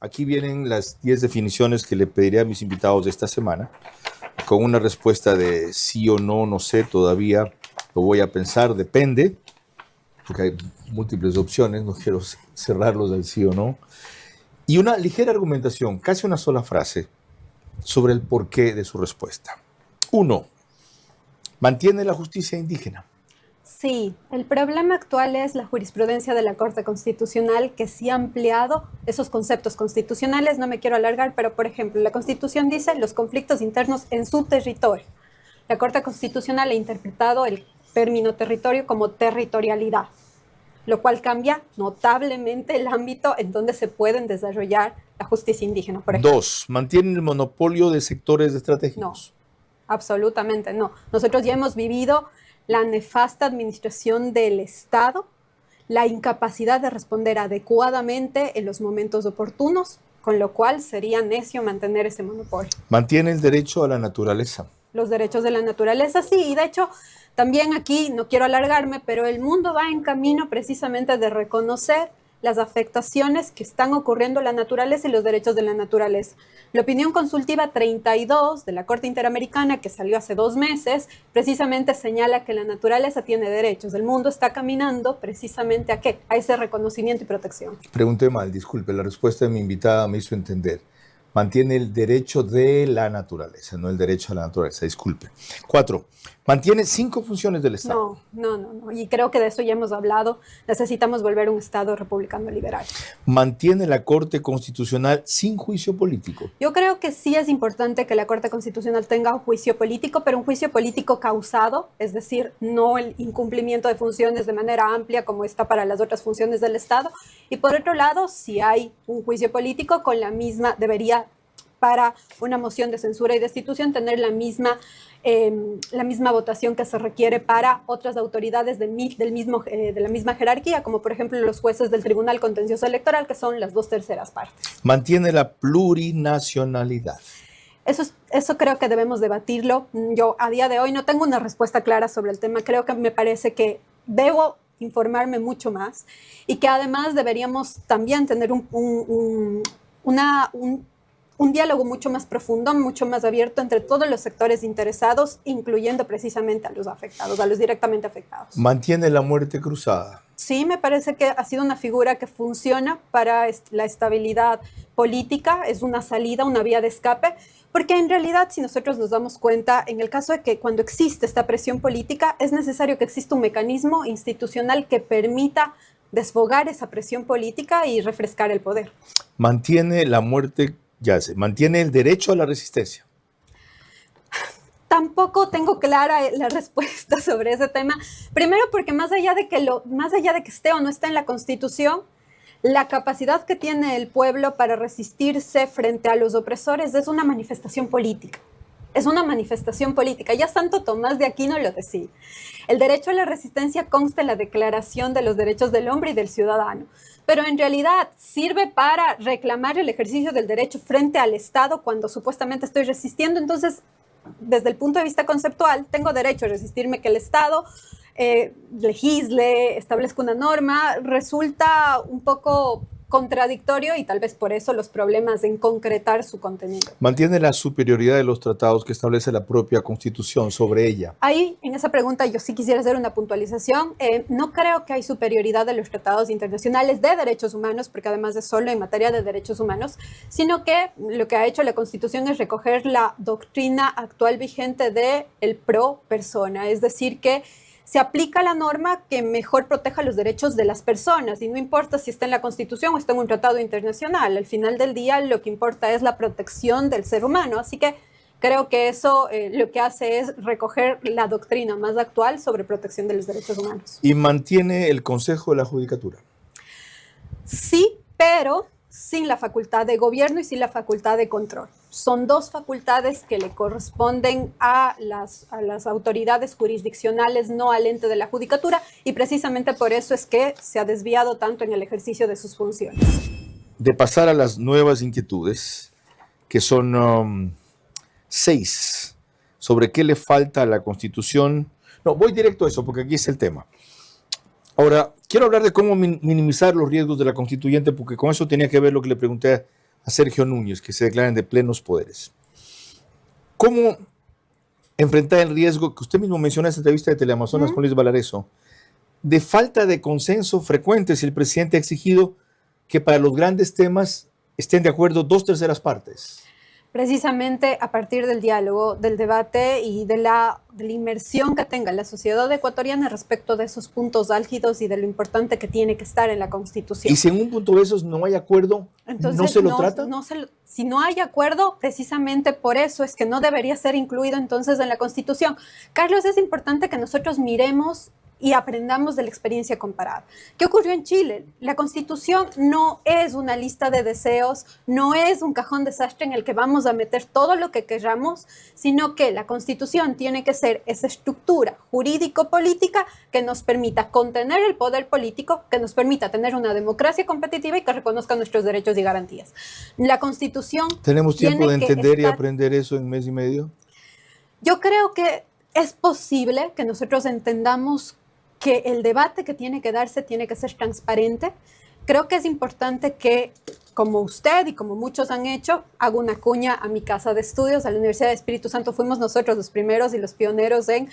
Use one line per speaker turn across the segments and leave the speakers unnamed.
aquí vienen las 10 definiciones que le pediré a mis invitados de esta semana, con una respuesta de sí o no, no sé, todavía lo voy a pensar, depende, porque hay múltiples opciones, no quiero cerrarlos del sí o no, y una ligera argumentación, casi una sola frase, sobre el porqué de su respuesta. 1. ¿Mantiene la justicia indígena?
Sí, el problema actual es la jurisprudencia de la Corte Constitucional que sí ha ampliado esos conceptos constitucionales. No me quiero alargar, pero por ejemplo, la Constitución dice los conflictos internos en su territorio. La Corte Constitucional ha interpretado el término territorio como territorialidad, lo cual cambia notablemente el ámbito en donde se pueden desarrollar la justicia indígena, por ejemplo.
2. ¿Mantiene el monopolio de sectores estratégicos?
No, absolutamente no. Nosotros ya hemos vivido la nefasta administración del Estado, la incapacidad de responder adecuadamente en los momentos oportunos, con lo cual sería necio mantener ese monopolio.
¿Mantiene el derecho a la naturaleza?
Los derechos de la naturaleza, sí, y de hecho, también aquí, no quiero alargarme, pero el mundo va en camino precisamente de reconocer las afectaciones que están ocurriendo a la naturaleza y los derechos de la naturaleza. La opinión consultiva 32 de la Corte Interamericana, que salió hace 2 meses, precisamente señala que la naturaleza tiene derechos. El mundo está caminando precisamente ¿a qué? A ese reconocimiento y protección.
Pregunté mal, disculpe, la respuesta de mi invitada me hizo entender. Mantiene el derecho de la naturaleza, no el derecho a la naturaleza, disculpe. 4. ¿Mantiene 5 funciones del Estado?
No. Y creo que de eso ya hemos hablado. Necesitamos volver a un Estado republicano liberal.
¿Mantiene la Corte Constitucional sin juicio político?
Yo creo que sí es importante que la Corte Constitucional tenga un juicio político, pero un juicio político causado, es decir, no el incumplimiento de funciones de manera amplia como está para las otras funciones del Estado. Y por otro lado, si hay un juicio político, con la misma debería, para una moción de censura y destitución, tener la misma votación que se requiere para otras autoridades de la misma jerarquía, como por ejemplo los jueces del Tribunal Contencioso Electoral, que son las 2/3 partes.
¿Mantiene la plurinacionalidad?
Eso creo que debemos debatirlo. Yo a día de hoy no tengo una respuesta clara sobre el tema. Creo que me parece que debo informarme mucho más y que además deberíamos también tener un diálogo mucho más profundo, mucho más abierto entre todos los sectores interesados, incluyendo precisamente a los afectados, a los directamente afectados.
¿Mantiene la muerte cruzada?
Sí, me parece que ha sido una figura que funciona para la estabilidad política, es una salida, una vía de escape, porque en realidad, si nosotros nos damos cuenta, en el caso de que cuando existe esta presión política, es necesario que exista un mecanismo institucional que permita desfogar esa presión política y refrescar el poder.
¿Mantiene la muerte ¿mantiene el derecho a la resistencia?
Tampoco tengo clara la respuesta sobre ese tema. Primero porque más allá de que esté o no esté en la Constitución, la capacidad que tiene el pueblo para resistirse frente a los opresores es una manifestación política. Es una manifestación política. Ya Santo Tomás de Aquino lo decía. El derecho a la resistencia consta en la Declaración de los Derechos del Hombre y del Ciudadano, pero en realidad sirve para reclamar el ejercicio del derecho frente al Estado cuando supuestamente estoy resistiendo. Entonces, desde el punto de vista conceptual, tengo derecho a resistirme que el Estado legisle, establezca una norma. Resulta un poco contradictorio y tal vez por eso los problemas en concretar su contenido.
¿Mantiene la superioridad de los tratados que establece la propia Constitución sobre ella?
Ahí, en esa pregunta, yo sí quisiera hacer una puntualización. No creo que hay superioridad de los tratados internacionales de derechos humanos, porque además es solo en materia de derechos humanos, sino que lo que ha hecho la Constitución es recoger la doctrina actual vigente de el pro persona, es decir, que se aplica la norma que mejor proteja los derechos de las personas y no importa si está en la Constitución o está en un tratado internacional. Al final del día lo que importa es la protección del ser humano. Así que creo que eso lo que hace es recoger la doctrina más actual sobre protección de los derechos humanos.
¿Y mantiene el Consejo de la Judicatura?
Sí, pero sin la facultad de gobierno y sin la facultad de control. Son 2 facultades que le corresponden a las autoridades jurisdiccionales, no al ente de la judicatura, y precisamente por eso es que se ha desviado tanto en el ejercicio de sus funciones.
De pasar a las nuevas inquietudes, que son 6, sobre qué le falta a la Constitución. No, voy directo a eso, porque aquí es el tema. Ahora, quiero hablar de cómo minimizar los riesgos de la constituyente, porque con eso tenía que ver lo que le pregunté a Sergio Núñez, que se declaren de plenos poderes. ¿Cómo enfrentar el riesgo que usted mismo menciona en esta entrevista de Teleamazonas con Luis Valareso, de falta de consenso frecuente si el presidente ha exigido que para los grandes temas estén de acuerdo 2/3 partes?
Precisamente a partir del diálogo, del debate y de la inmersión que tenga la sociedad ecuatoriana respecto de esos puntos álgidos y de lo importante que tiene que estar en la Constitución.
Y si en un punto de esos no hay acuerdo,
entonces,
¿no se lo trata?
Si no hay acuerdo, precisamente por eso es que no debería ser incluido entonces en la Constitución. Carlos, es importante que nosotros miremos y aprendamos de la experiencia comparada. ¿Qué ocurrió en Chile? La Constitución no es una lista de deseos, no es un cajón desastre en el que vamos a meter todo lo que queramos, sino que la Constitución tiene que ser esa estructura jurídico-política que nos permita contener el poder político, que nos permita tener una democracia competitiva y que reconozca nuestros derechos y garantías. La Constitución...
¿Tenemos tiempo de entender y aprender eso en mes y medio?
Yo creo que es posible que nosotros entendamos que el debate que tiene que darse tiene que ser transparente. Creo que es importante que, como usted y como muchos han hecho, hago una cuña a mi casa de estudios, a la Universidad de Espíritu Santo. Fuimos nosotros los primeros y los pioneros en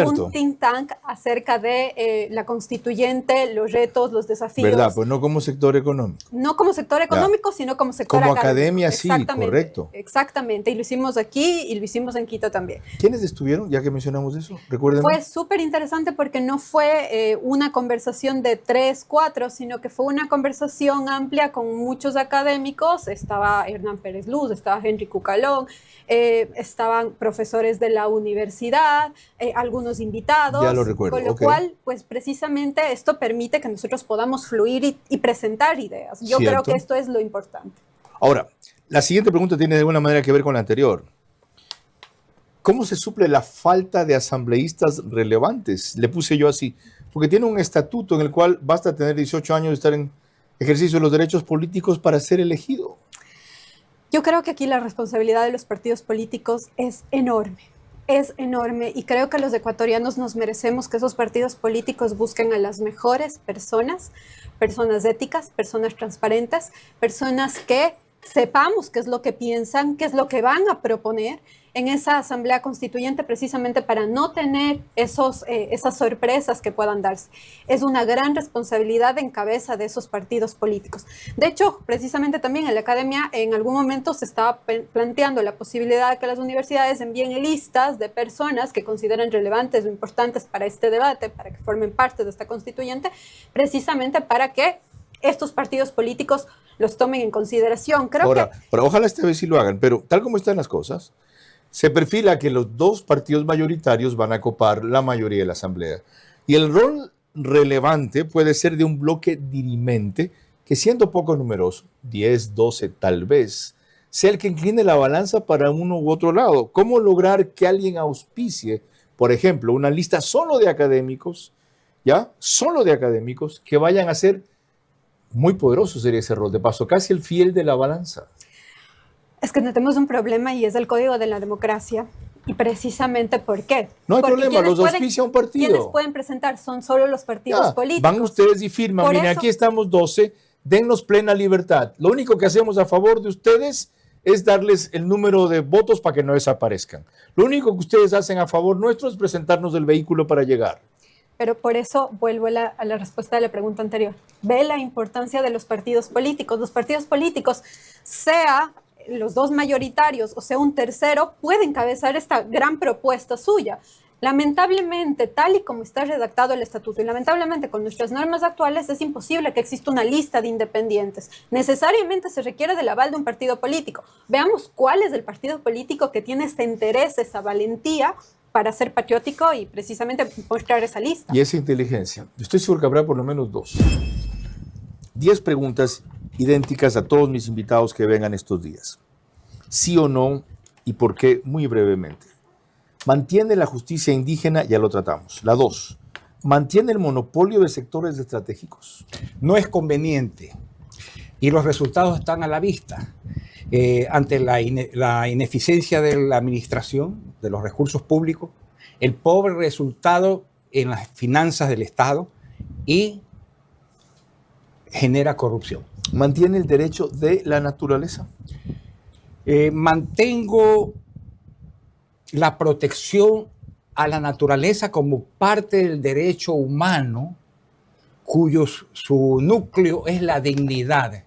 un think tank acerca de la constituyente, los retos, los desafíos.
¿Verdad? Pues no como sector económico.
No como sector económico, sino como sector
como
académico.
Academia, sí, correcto.
Exactamente, y lo hicimos aquí y lo hicimos en Quito también.
¿Quiénes estuvieron, ya que mencionamos eso? Recuérdenme.
Fue súper interesante porque no fue una conversación de 3, 4, sino que fue una conversación amplia con muchos académicos. Estaba Hernán Pérez Luz, estaba Henry Cucalón, estaban profesores de la universidad, algunos invitados.
Ya lo recuerdo.
Con lo cual, pues precisamente esto permite que nosotros podamos fluir y presentar ideas. Yo creo que esto es lo importante.
Ahora, la siguiente pregunta tiene de alguna manera que ver con la anterior. ¿Cómo se suple la falta de asambleístas relevantes? Le puse yo así, porque tiene un estatuto en el cual basta tener 18 años de estar en ejercicio de los derechos políticos para ser elegido.
Yo creo que aquí la responsabilidad de los partidos políticos es enorme y creo que los ecuatorianos nos merecemos que esos partidos políticos busquen a las mejores personas, personas éticas, personas transparentes, personas que sepamos qué es lo que piensan, qué es lo que van a proponer en esa asamblea constituyente, precisamente para no tener esas sorpresas que puedan darse. Es una gran responsabilidad en cabeza de esos partidos políticos. De hecho, precisamente también en la academia en algún momento se estaba planteando la posibilidad de que las universidades envíen listas de personas que consideran relevantes o importantes para este debate, para que formen parte de esta constituyente, precisamente para que estos partidos políticos los tomen en consideración. Pero
ojalá esta vez sí lo hagan, pero tal como están las cosas, se perfila que los dos partidos mayoritarios van a copar la mayoría de la Asamblea. Y el rol relevante puede ser de un bloque dirimente que, siendo poco numeroso, 10, 12 tal vez, sea el que incline la balanza para uno u otro lado. ¿Cómo lograr que alguien auspicie, por ejemplo, una lista solo de académicos, ¿ya? Solo de académicos que vayan a ser muy poderosos sería ese rol, de paso, casi el fiel de la balanza?
Es que tenemos un problema y es el código de la democracia. Y precisamente, ¿por qué?
No hay problema, los auspicia un partido.
Quienes pueden presentar son solo los partidos políticos.
Van ustedes y firman, miren, aquí estamos 12, dennos plena libertad. Lo único que hacemos a favor de ustedes es darles el número de votos para que no desaparezcan. Lo único que ustedes hacen a favor nuestro es presentarnos el vehículo para llegar.
Pero por eso vuelvo a la respuesta de la pregunta anterior. Ve la importancia de los partidos políticos. Los partidos políticos, sea los dos mayoritarios o sea un tercero, pueden encabezar esta gran propuesta suya. Lamentablemente, tal y como está redactado el estatuto y lamentablemente con nuestras normas actuales, es imposible que exista una lista de independientes. Necesariamente se requiere del aval de un partido político. Veamos cuál es el partido político que tiene ese interés, esa valentía para ser patriótico y precisamente mostrar esa lista.
Y esa inteligencia. Yo estoy seguro que habrá por lo menos 2. 10 preguntas idénticas a todos mis invitados que vengan estos días. ¿Sí o no? ¿Y por qué? Muy brevemente. ¿Mantiene la justicia indígena? Ya lo tratamos. La 2. ¿Mantiene el monopolio de sectores estratégicos?
No es conveniente y los resultados están a la vista. Ante la ineficiencia de la administración de los recursos públicos, el pobre resultado en las finanzas del Estado y genera corrupción.
¿Mantiene el derecho de la naturaleza?
Mantengo la protección a la naturaleza como parte del derecho humano, su núcleo es la dignidad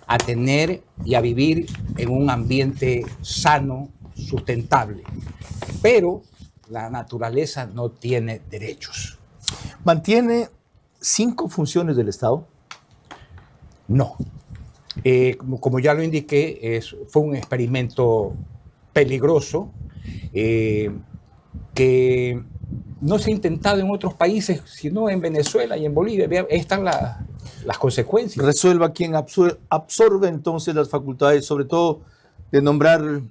a tener y a vivir en un ambiente sano, sustentable. Pero la naturaleza no tiene derechos.
¿Mantiene 5 funciones del Estado?
No. Como ya lo indiqué, fue un experimento peligroso que no se ha intentado en otros países, sino en Venezuela y en Bolivia. Ahí están las consecuencias.
Resuelva quién absorbe entonces las facultades, sobre todo de nombrar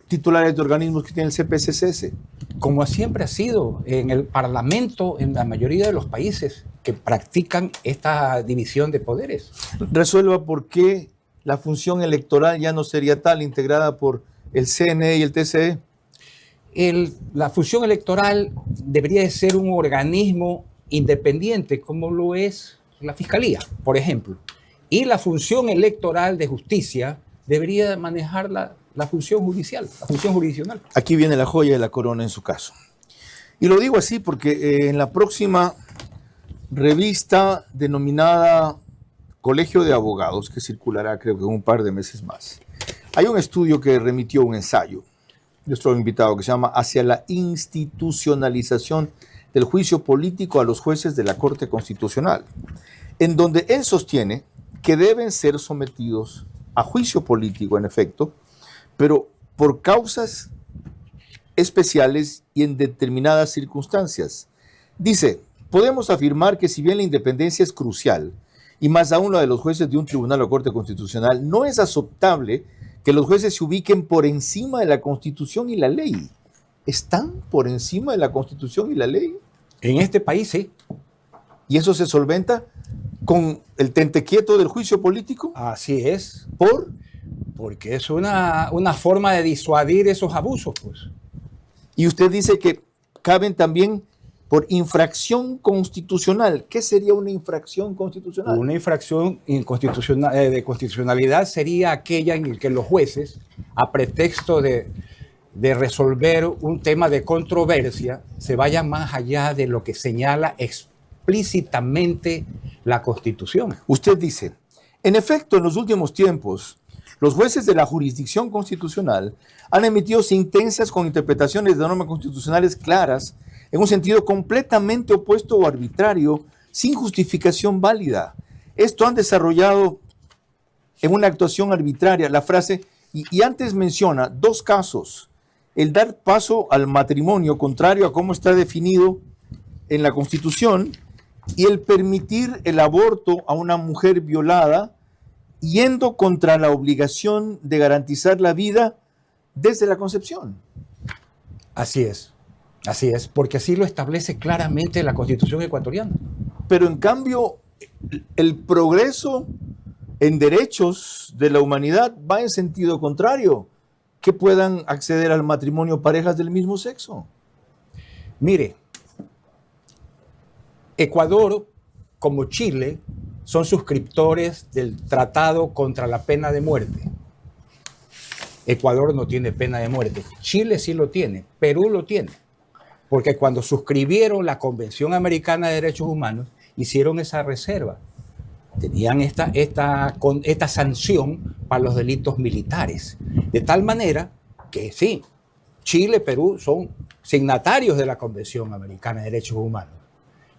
titulares de organismos que tiene el CPCCS.
Como siempre ha sido en el Parlamento, en la mayoría de los países que practican esta división de poderes.
Resuelva por qué la función electoral ya no sería tal, integrada por el CNE y el TCE.
La función electoral debería de ser un organismo independiente, como lo es la Fiscalía, por ejemplo. Y la función electoral de justicia debería manejar la función judicial, la función jurisdiccional.
Aquí viene la joya de la corona en su caso. Y lo digo así porque en la próxima revista denominada Colegio de Abogados, que circulará creo que en un par de meses más, hay un estudio que remitió un ensayo de nuestro invitado que se llama Hacia la institucionalización del juicio político a los jueces de la Corte Constitucional, en donde él sostiene que deben ser sometidos a juicio político, en efecto, pero por causas especiales y en determinadas circunstancias. Dice, podemos afirmar que si bien la independencia es crucial, y más aún la de los jueces de un tribunal o corte constitucional, no es aceptable que los jueces se ubiquen por encima de la Constitución y la ley. ¿Están por encima de la Constitución y la ley?
En este país, sí.
¿Y eso se solventa con el tente quieto del juicio político?
Así es.
Porque
es una forma de disuadir esos abusos, pues.
Y usted dice que caben también por infracción constitucional. ¿Qué sería una infracción constitucional?
Una infracción de constitucionalidad sería aquella en la que los jueces, a pretexto de resolver un tema de controversia, se vayan más allá de lo que señala explícitamente la Constitución.
Usted dice, en efecto, en los últimos tiempos, los jueces de la jurisdicción constitucional han emitido sentencias con interpretaciones de normas constitucionales claras en un sentido completamente opuesto o arbitrario, sin justificación válida. Esto han desarrollado en una actuación arbitraria. La frase, y antes menciona 2 casos, el dar paso al matrimonio contrario a cómo está definido en la Constitución y el permitir el aborto a una mujer violada, yendo contra la obligación de garantizar la vida desde la concepción.
Así es, porque así lo establece claramente la Constitución ecuatoriana.
Pero en cambio, el progreso en derechos de la humanidad va en sentido contrario, que puedan acceder al matrimonio parejas del mismo sexo.
Mire, Ecuador, como Chile, son suscriptores del Tratado contra la Pena de Muerte. Ecuador no tiene pena de muerte. Chile sí lo tiene, Perú lo tiene. Porque cuando suscribieron la Convención Americana de Derechos Humanos, hicieron esa reserva. Tenían esta sanción para los delitos militares. De tal manera que sí, Chile, Perú son signatarios de la Convención Americana de Derechos Humanos,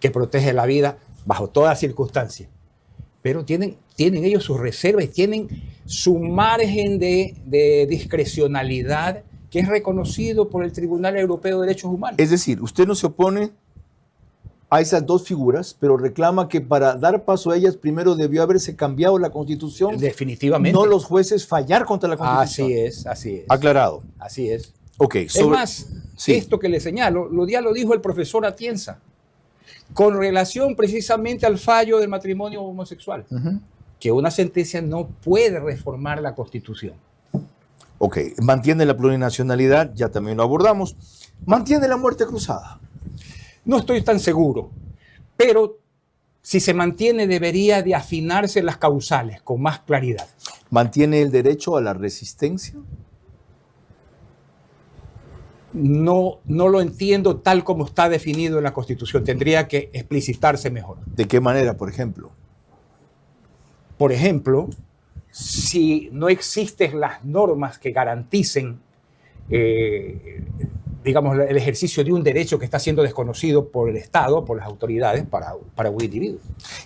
que protege la vida bajo todas circunstancias. Pero tienen ellos sus reservas, tienen su margen de discrecionalidad que es reconocido por el Tribunal Europeo de Derechos Humanos.
Es decir, usted no se opone a esas 2 figuras, pero reclama que para dar paso a ellas primero debió haberse cambiado la Constitución.
Definitivamente.
No los jueces fallar contra la Constitución.
Así es.
Aclarado.
Así es.
Ok.
Es más, sí, esto que le señalo, ya lo dijo el profesor Atienza, con relación precisamente al fallo del matrimonio homosexual, que una sentencia no puede reformar la Constitución.
Ok, mantiene la plurinacionalidad, ya también lo abordamos. Mantiene la muerte cruzada.
No estoy tan seguro, pero Si se mantiene, debería de afinarse las causales con más claridad.
¿Mantiene el derecho a la resistencia?
No lo entiendo tal como está definido en la Constitución. Tendría que explicitarse mejor.
¿De qué manera, por ejemplo?
Por ejemplo, si no existen las normas que garanticen, digamos, el ejercicio de un derecho que está siendo desconocido por el Estado, por las autoridades, para un individuo.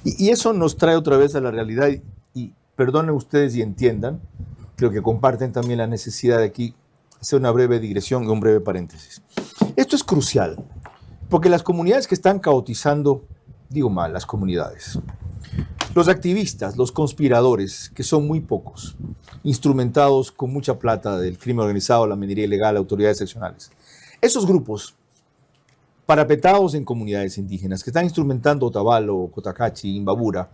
Y eso nos trae otra vez a la realidad, y perdonen ustedes y entiendan, creo que comparten también la necesidad de aquí hacer una breve digresión y un breve paréntesis. Esto es crucial, porque las comunidades que están caotizando, digo mal, las comunidades, los activistas, los conspiradores, que son muy pocos, instrumentados con mucha plata del crimen organizado, la minería ilegal, autoridades seccionales. Esos grupos, parapetados en comunidades indígenas, que están instrumentando Otavalo, Cotacachi, Imbabura,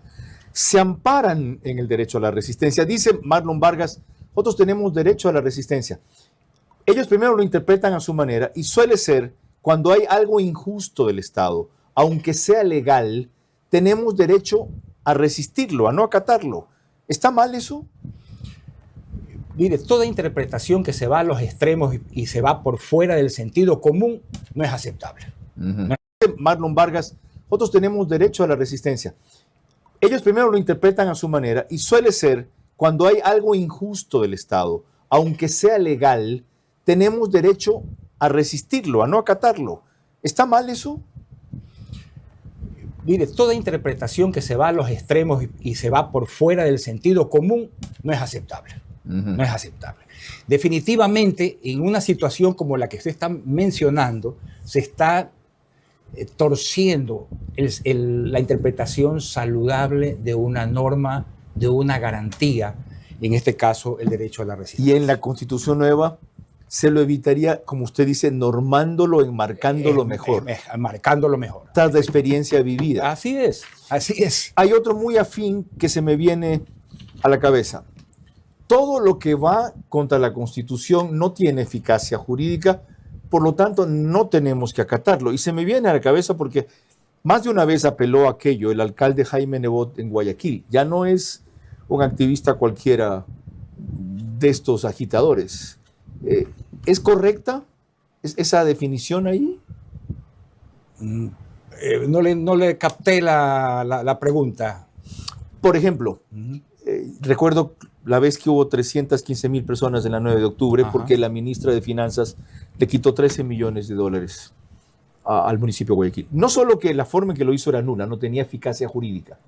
se amparan en el derecho a la resistencia. Dice Marlon Vargas, nosotros tenemos derecho a la resistencia. Ellos primero lo interpretan a su manera y suele ser cuando hay algo injusto del Estado, aunque sea legal, tenemos derecho a resistirlo, a no acatarlo. ¿Está mal eso?
Mire, toda interpretación que se va a los extremos y se va por fuera del sentido común no es aceptable.
Marlon Vargas, nosotros tenemos derecho a la resistencia. Ellos primero lo interpretan a su manera y suele ser cuando hay algo injusto del Estado, aunque sea legal, tenemos derecho a resistirlo, a no acatarlo. ¿Está mal eso?
Mire, toda interpretación que se va a los extremos y se va por fuera del sentido común no es aceptable. No es aceptable. Definitivamente, en una situación como la que usted está mencionando, se está torciendo la interpretación saludable de una norma, de una garantía, en este caso el derecho a la resistencia.
Y en la Constitución nueva se lo evitaría, como usted dice, normándolo, enmarcándolo mejor.
Marcándolo mejor.
Tras la experiencia vivida.
Así es, así es.
Hay otro muy afín que se me viene a la cabeza. Todo lo que va contra la Constitución no tiene eficacia jurídica, por lo tanto no tenemos que acatarlo. Y se me viene a la cabeza porque más de una vez apeló a aquello el alcalde Jaime Nebot en Guayaquil. Ya no es un activista cualquiera de estos agitadores. ¿Es correcta esa definición ahí?
No le capté la pregunta.
Por ejemplo, recuerdo la vez que hubo 315,000 personas en la 9 de octubre porque la ministra de Finanzas le quitó 13 millones de dólares al municipio de Guayaquil. No solo que la forma en que lo hizo era nula, no tenía eficacia jurídica,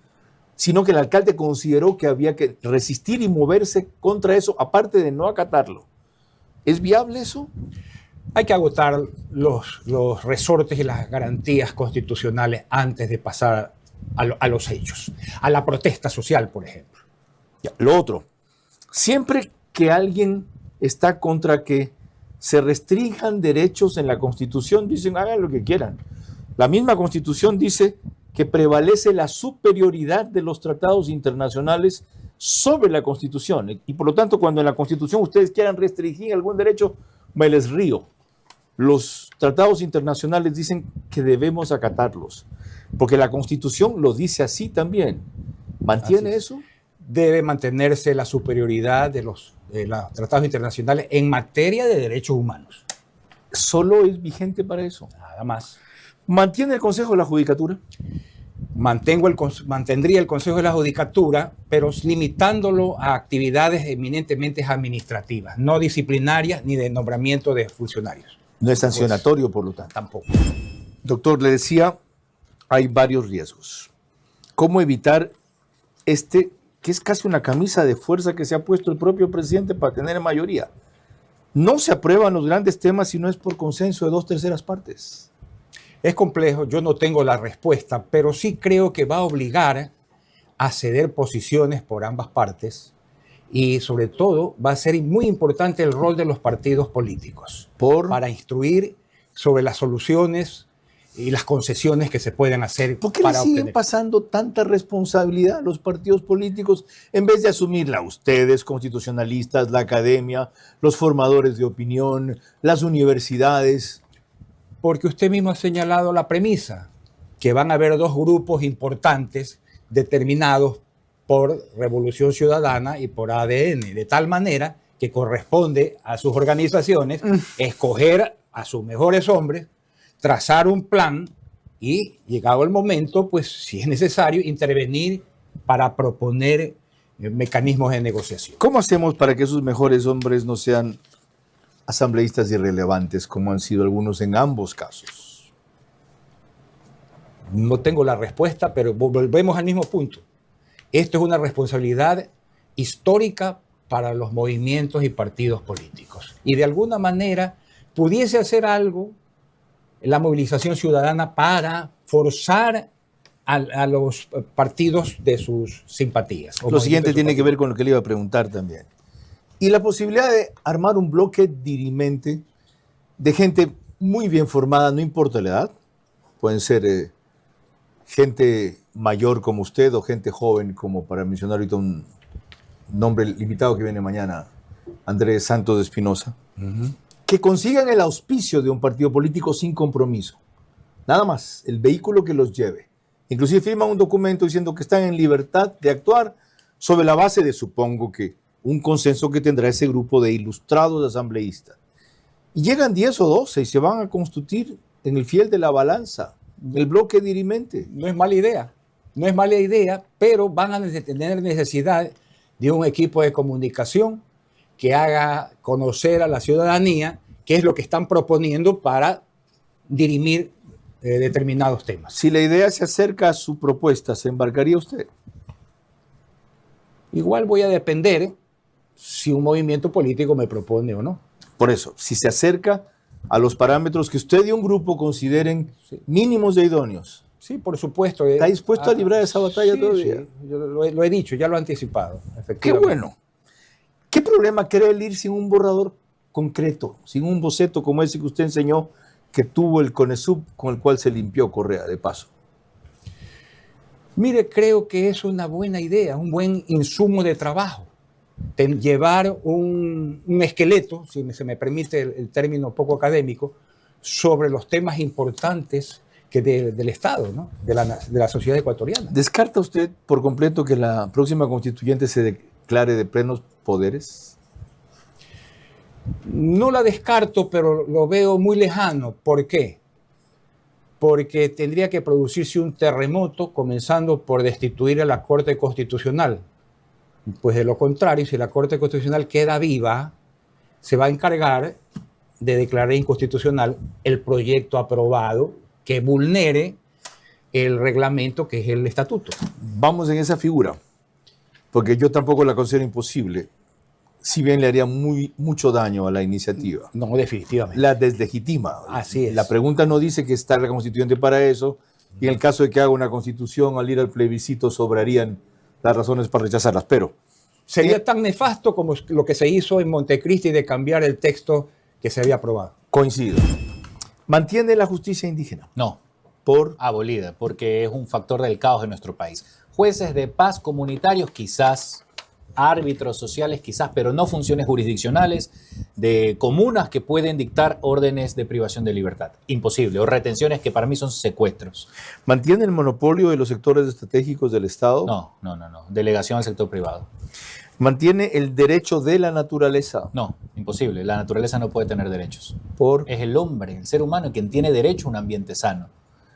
sino que el alcalde consideró que había que resistir y moverse contra eso, aparte de no acatarlo. ¿Es viable eso?
Hay que agotar los resortes y las garantías constitucionales antes de pasar a los hechos, a la protesta social, por ejemplo.
Ya, lo otro, siempre que alguien está contra que se restrinjan derechos en la Constitución, dicen hagan lo que quieran. La misma Constitución dice que prevalece la superioridad de los tratados internacionales sobre la Constitución. Y por lo tanto, cuando en la Constitución ustedes quieran restringir algún derecho, me les río. Los tratados internacionales dicen que debemos acatarlos, porque la Constitución lo dice así también. ¿Mantiene eso?
Debe mantenerse la superioridad de los tratados internacionales en materia de derechos humanos.
¿Solo es vigente para eso?
Nada más.
¿Mantiene el Consejo de la Judicatura?
Mantendría el Consejo de la Judicatura, pero limitándolo a actividades eminentemente administrativas, no disciplinarias ni de nombramiento de funcionarios.
No es sancionatorio, por lo tanto.
Tampoco.
Doctor, le decía, hay varios riesgos. ¿Cómo evitar que es casi una camisa de fuerza que se ha puesto el propio presidente para tener mayoría? No se aprueban los grandes temas si no es por consenso de 2/3 partes.
Es complejo, yo no tengo la respuesta, pero sí creo que va a obligar a ceder posiciones por ambas partes y sobre todo va a ser muy importante el rol de los partidos políticos para instruir sobre las soluciones y las concesiones que se pueden hacer.
¿Por qué le siguen pasando tanta responsabilidad a los partidos políticos en vez de asumirla ustedes, constitucionalistas, la academia, los formadores de opinión, las universidades?
Porque usted mismo ha señalado la premisa. que van a haber dos grupos importantes determinados por Revolución Ciudadana y por ADN, de tal manera que corresponde a sus organizaciones escoger a sus mejores hombres, trazar un plan y, llegado el momento, pues si es necesario, intervenir para proponer mecanismos de negociación.
¿Cómo hacemos para que esos mejores hombres no sean asambleístas irrelevantes, como han sido algunos en ambos casos?
No tengo la respuesta, pero volvemos al mismo punto. Esto es una responsabilidad histórica para los movimientos y partidos políticos. Y de alguna manera pudiese hacer algo la movilización ciudadana para forzar a los partidos de sus simpatías.
Lo siguiente tiene que ver con lo que le iba a preguntar también. Y la posibilidad de armar un bloque dirimente de gente muy bien formada, no importa la edad. Pueden ser gente mayor como usted o gente joven, como para mencionar ahorita un nombre limitado que viene mañana, Andrés Santos de Espinosa, que consigan el auspicio de un partido político sin compromiso. Nada más, el vehículo que los lleve. Inclusive firman un documento diciendo que están en libertad de actuar sobre la base de, supongo que, un consenso que tendrá ese grupo de ilustrados asambleístas. Y llegan 10 o 12 y se van a constituir en el fiel de la balanza, el bloque dirimente.
No es mala idea, pero van a tener necesidad de un equipo de comunicación que haga conocer a la ciudadanía qué es lo que están proponiendo para dirimir determinados temas.
Si la idea se acerca a su propuesta, ¿se embarcaría usted?
Igual voy a depender si un movimiento político me propone o no.
Por eso, si se acerca a los parámetros que usted y un grupo consideren mínimos de idóneos.
Sí, por supuesto.
¿Está dispuesto a librar esa batalla todavía?
Sí, yo lo he dicho, ya lo he anticipado, efectivamente.
Qué bueno. ¿Qué problema cree él ir sin un borrador concreto, sin un boceto como ese que usted enseñó que tuvo el CONESUB, con el cual se limpió Correa, de paso?
Mire, creo que es una buena idea, un buen insumo de trabajo. Llevar un esqueleto, si se me permite el término poco académico, sobre los temas importantes del Estado, ¿no? de la sociedad ecuatoriana.
¿Descarta usted por completo que la próxima constituyente se declare de plenos poderes?
No la descarto, pero lo veo muy lejano. ¿Por qué? Porque tendría que producirse un terremoto, comenzando por destituir a la Corte Constitucional. Pues de lo contrario, si la Corte Constitucional queda viva, se va a encargar de declarar inconstitucional el proyecto aprobado que vulnere el reglamento, que es el estatuto.
Vamos en esa figura, porque yo tampoco la considero imposible, si bien le haría mucho daño a la iniciativa.
No, definitivamente.
La deslegitima.
Así es.
La pregunta no dice que está la constituyente para eso, y en el caso de que haga una constitución, al ir al plebiscito sobrarían las razones para rechazarlas, pero...
Sería tan nefasto como lo que se hizo en Montecristi de cambiar el texto que se había aprobado.
Coincido. ¿Mantiene la justicia indígena?
No,
Por
abolida, porque es un factor del caos de nuestro país. Jueces de paz comunitarios quizás, árbitros sociales quizás, pero no funciones jurisdiccionales de comunas que pueden dictar órdenes de privación de libertad. Imposible. O retenciones que para mí son secuestros.
¿Mantiene el monopolio de los sectores estratégicos del Estado?
No. Delegación al sector privado.
¿Mantiene el derecho de la naturaleza?
No, imposible. La naturaleza no puede tener derechos.
Por
Es el hombre, el ser humano, quien tiene derecho a un ambiente sano.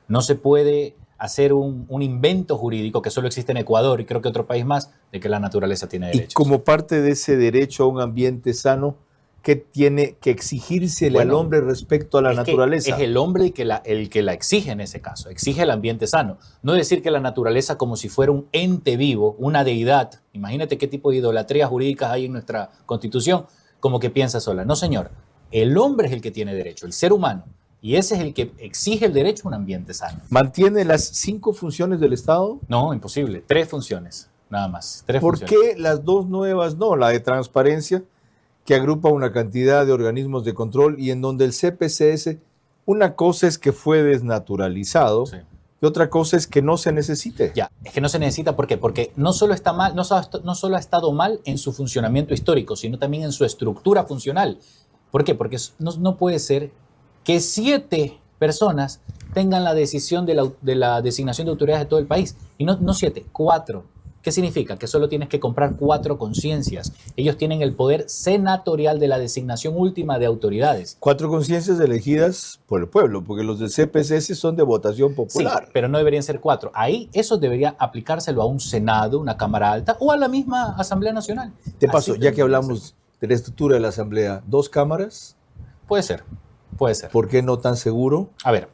No se puede hacer un invento jurídico que solo existe en Ecuador y creo que otro país más, de que la naturaleza tiene derechos.
Y como parte de ese derecho a un ambiente sano, ¿qué tiene que exigírsele al hombre respecto a la naturaleza?
Es el hombre el que la exige en ese caso, exige el ambiente sano. No decir que la naturaleza como si fuera un ente vivo, una deidad. Imagínate qué tipo de idolatrías jurídicas hay en nuestra Constitución, como que piensa sola. No, señor, el hombre es el que tiene derecho, el ser humano. Y ese es el que exige el derecho a un ambiente sano.
¿Mantiene las 5 funciones del Estado?
No, imposible. 3 funciones, nada más. 3
¿Por
funciones.
qué las 2 nuevas no? La de transparencia, que agrupa una cantidad de organismos de control y en donde el CPCS, una cosa es que fue desnaturalizado,
Sí.
y otra cosa es que no se necesite.
Ya, es que no se necesita, ¿por qué? Porque no solo está mal, no solo ha estado mal en su funcionamiento histórico, sino también en su estructura funcional. ¿Por qué? Porque no puede ser que 7 personas tengan la decisión de la designación de autoridades de todo el país. Y no 7, 4. ¿Qué significa? Que solo tienes que comprar 4 conciencias. Ellos tienen el poder senatorial de la designación última de autoridades.
4 conciencias elegidas por el pueblo, porque los del CPCS son de votación popular.
Sí, pero no deberían ser 4. Ahí eso debería aplicárselo a un Senado, una Cámara Alta o a la misma Asamblea Nacional.
De paso,
Así
ya que
debería
hablamos de la estructura de la Asamblea, 2 cámaras,
Puede ser, puede ser.
¿por qué no tan seguro?
A ver,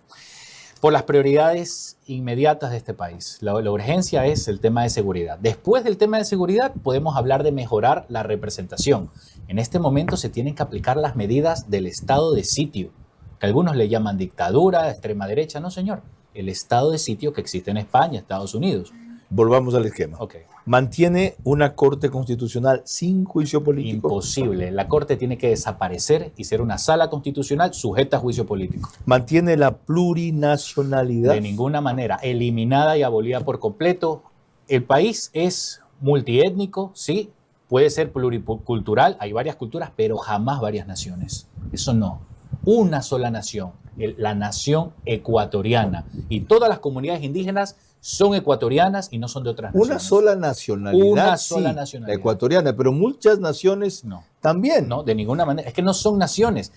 por las prioridades inmediatas de este país. La urgencia es el tema de seguridad. Después del tema de seguridad podemos hablar de mejorar la representación. En este momento se tienen que aplicar las medidas del estado de sitio, que algunos le llaman dictadura, extrema derecha. No, señor. El estado de sitio que existe en España, Estados Unidos.
Volvamos al esquema.
Ok.
Mantiene una Corte Constitucional sin juicio político.
Imposible. La Corte tiene que desaparecer y ser una sala constitucional sujeta a juicio político.
Mantiene la plurinacionalidad.
De ninguna manera. Eliminada y abolida por completo. El país es multiétnico, sí. Puede ser pluricultural, hay varias culturas, pero jamás varias naciones. Eso no. Una sola nación, la nación ecuatoriana. Y todas las comunidades indígenas son ecuatorianas y no son de otras naciones.
Una sola nacionalidad.
Una sola
sí,
nacionalidad.
la ecuatoriana, pero muchas naciones
No.
también.
No, de ninguna manera. Es que no son naciones,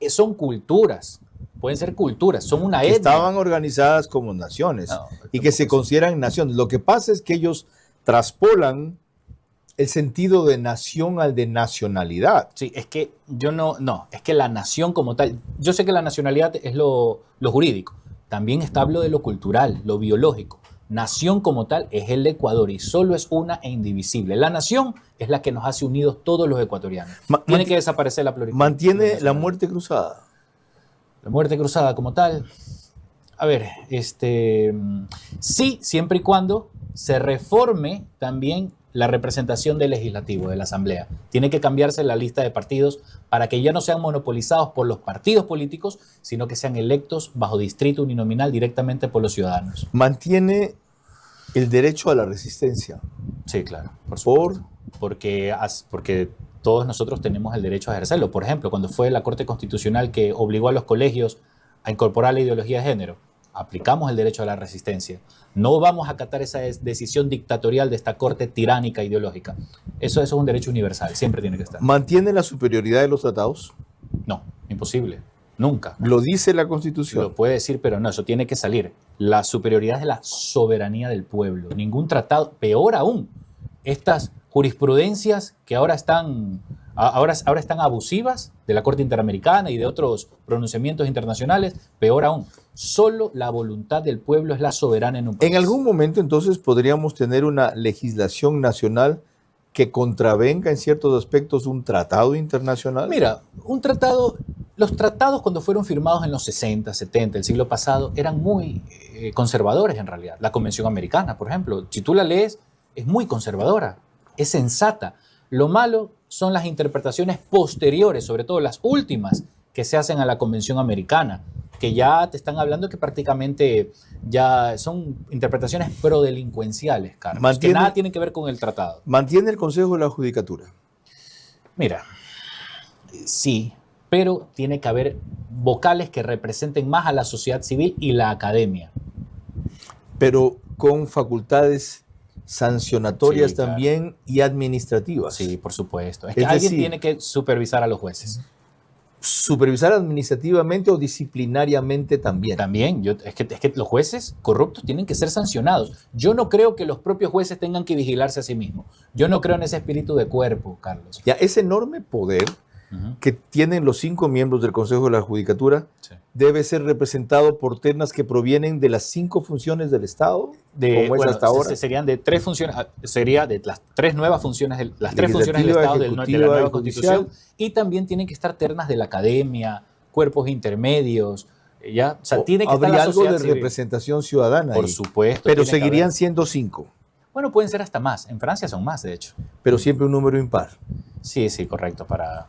son culturas. Pueden ser culturas, son una
Que
etnia.
estaban organizadas como naciones
No,
y que se
tampoco
consideran naciones. Lo que pasa es que ellos traspolan el sentido de nación al de nacionalidad.
Sí, es que yo no, es que la nación como tal, yo sé que la nacionalidad es lo jurídico, también está lo de lo cultural, lo biológico. Nación como tal es el Ecuador y solo es una e indivisible. La nación es la que nos hace unidos todos los ecuatorianos. Tiene que desaparecer la pluralidad.
Mantiene la muerte cruzada.
La muerte cruzada como tal. A ver, sí, siempre y cuando se reforme también la representación del legislativo, de la asamblea. Tiene que cambiarse la lista de partidos para que ya no sean monopolizados por los partidos políticos, sino que sean electos bajo distrito uninominal directamente por los ciudadanos.
Mantiene el derecho a la resistencia.
Sí, claro. Por supuesto. Porque todos nosotros tenemos el derecho a ejercerlo. Por ejemplo, cuando fue la Corte Constitucional que obligó a los colegios a incorporar la ideología de género, aplicamos el derecho a la resistencia. No vamos a acatar esa decisión dictatorial de esta corte tiránica ideológica. Eso es un derecho universal, siempre tiene que estar.
Mantiene la superioridad de los tratados.
No, imposible, nunca.
Lo dice la Constitución.
Lo puede decir, pero no, eso tiene que salir. La superioridad es de la soberanía del pueblo. Ningún tratado, peor aún, estas jurisprudencias que ahora están abusivas de la Corte Interamericana y de otros pronunciamientos internacionales, peor aún, solo la voluntad del pueblo es la soberana en un país.
En algún momento entonces podríamos tener una legislación nacional que contravenga en ciertos aspectos un tratado internacional.
Mira, los tratados cuando fueron firmados en los 60, 70, el siglo pasado, eran muy conservadores en realidad. La Convención Americana, por ejemplo, si tú la lees, es muy conservadora, es sensata. Lo malo son las interpretaciones posteriores, sobre todo las últimas que se hacen a la Convención Americana, que ya te están hablando que prácticamente ya son interpretaciones prodelincuenciales, Carlos, que nada tienen que ver con el tratado.
Mantiene el Consejo de la Judicatura.
Mira, sí, pero tiene que haber vocales que representen más a la sociedad civil y la academia.
Pero con facultades sancionatorias
Sí, claro.
también y administrativas.
Sí, por supuesto. Es que
Es
alguien
decir,
tiene que supervisar a los jueces.
Supervisar administrativamente o disciplinariamente también.
También, es que los jueces corruptos tienen que ser sancionados. Yo no creo que los propios jueces tengan que vigilarse a sí mismos. Yo no creo en ese espíritu de cuerpo, Carlos.
Ya, ese enorme poder que tienen los 5 miembros del Consejo de la Judicatura
Sí.
debe ser representado por ternas que provienen de las 5 funciones del Estado, como es hasta ahora.
Serían de 3 funciones, sería de las 3 nuevas funciones, las 3 funciones del
Legislativa,
Estado de la
ejecutiva
nueva
y
Constitución,
judicial.
y también tienen que estar ternas de la academia, cuerpos intermedios, ¿ya? O sea,
O
tiene que estar
habría
la
algo
sociedad
de
civil.
representación ciudadana
Por
ahí.
supuesto.
Pero
tiene que
seguirían
haber.
siendo 5,
Bueno, pueden ser hasta más. En Francia son más, de hecho.
pero siempre un número impar.
Sí, correcto, para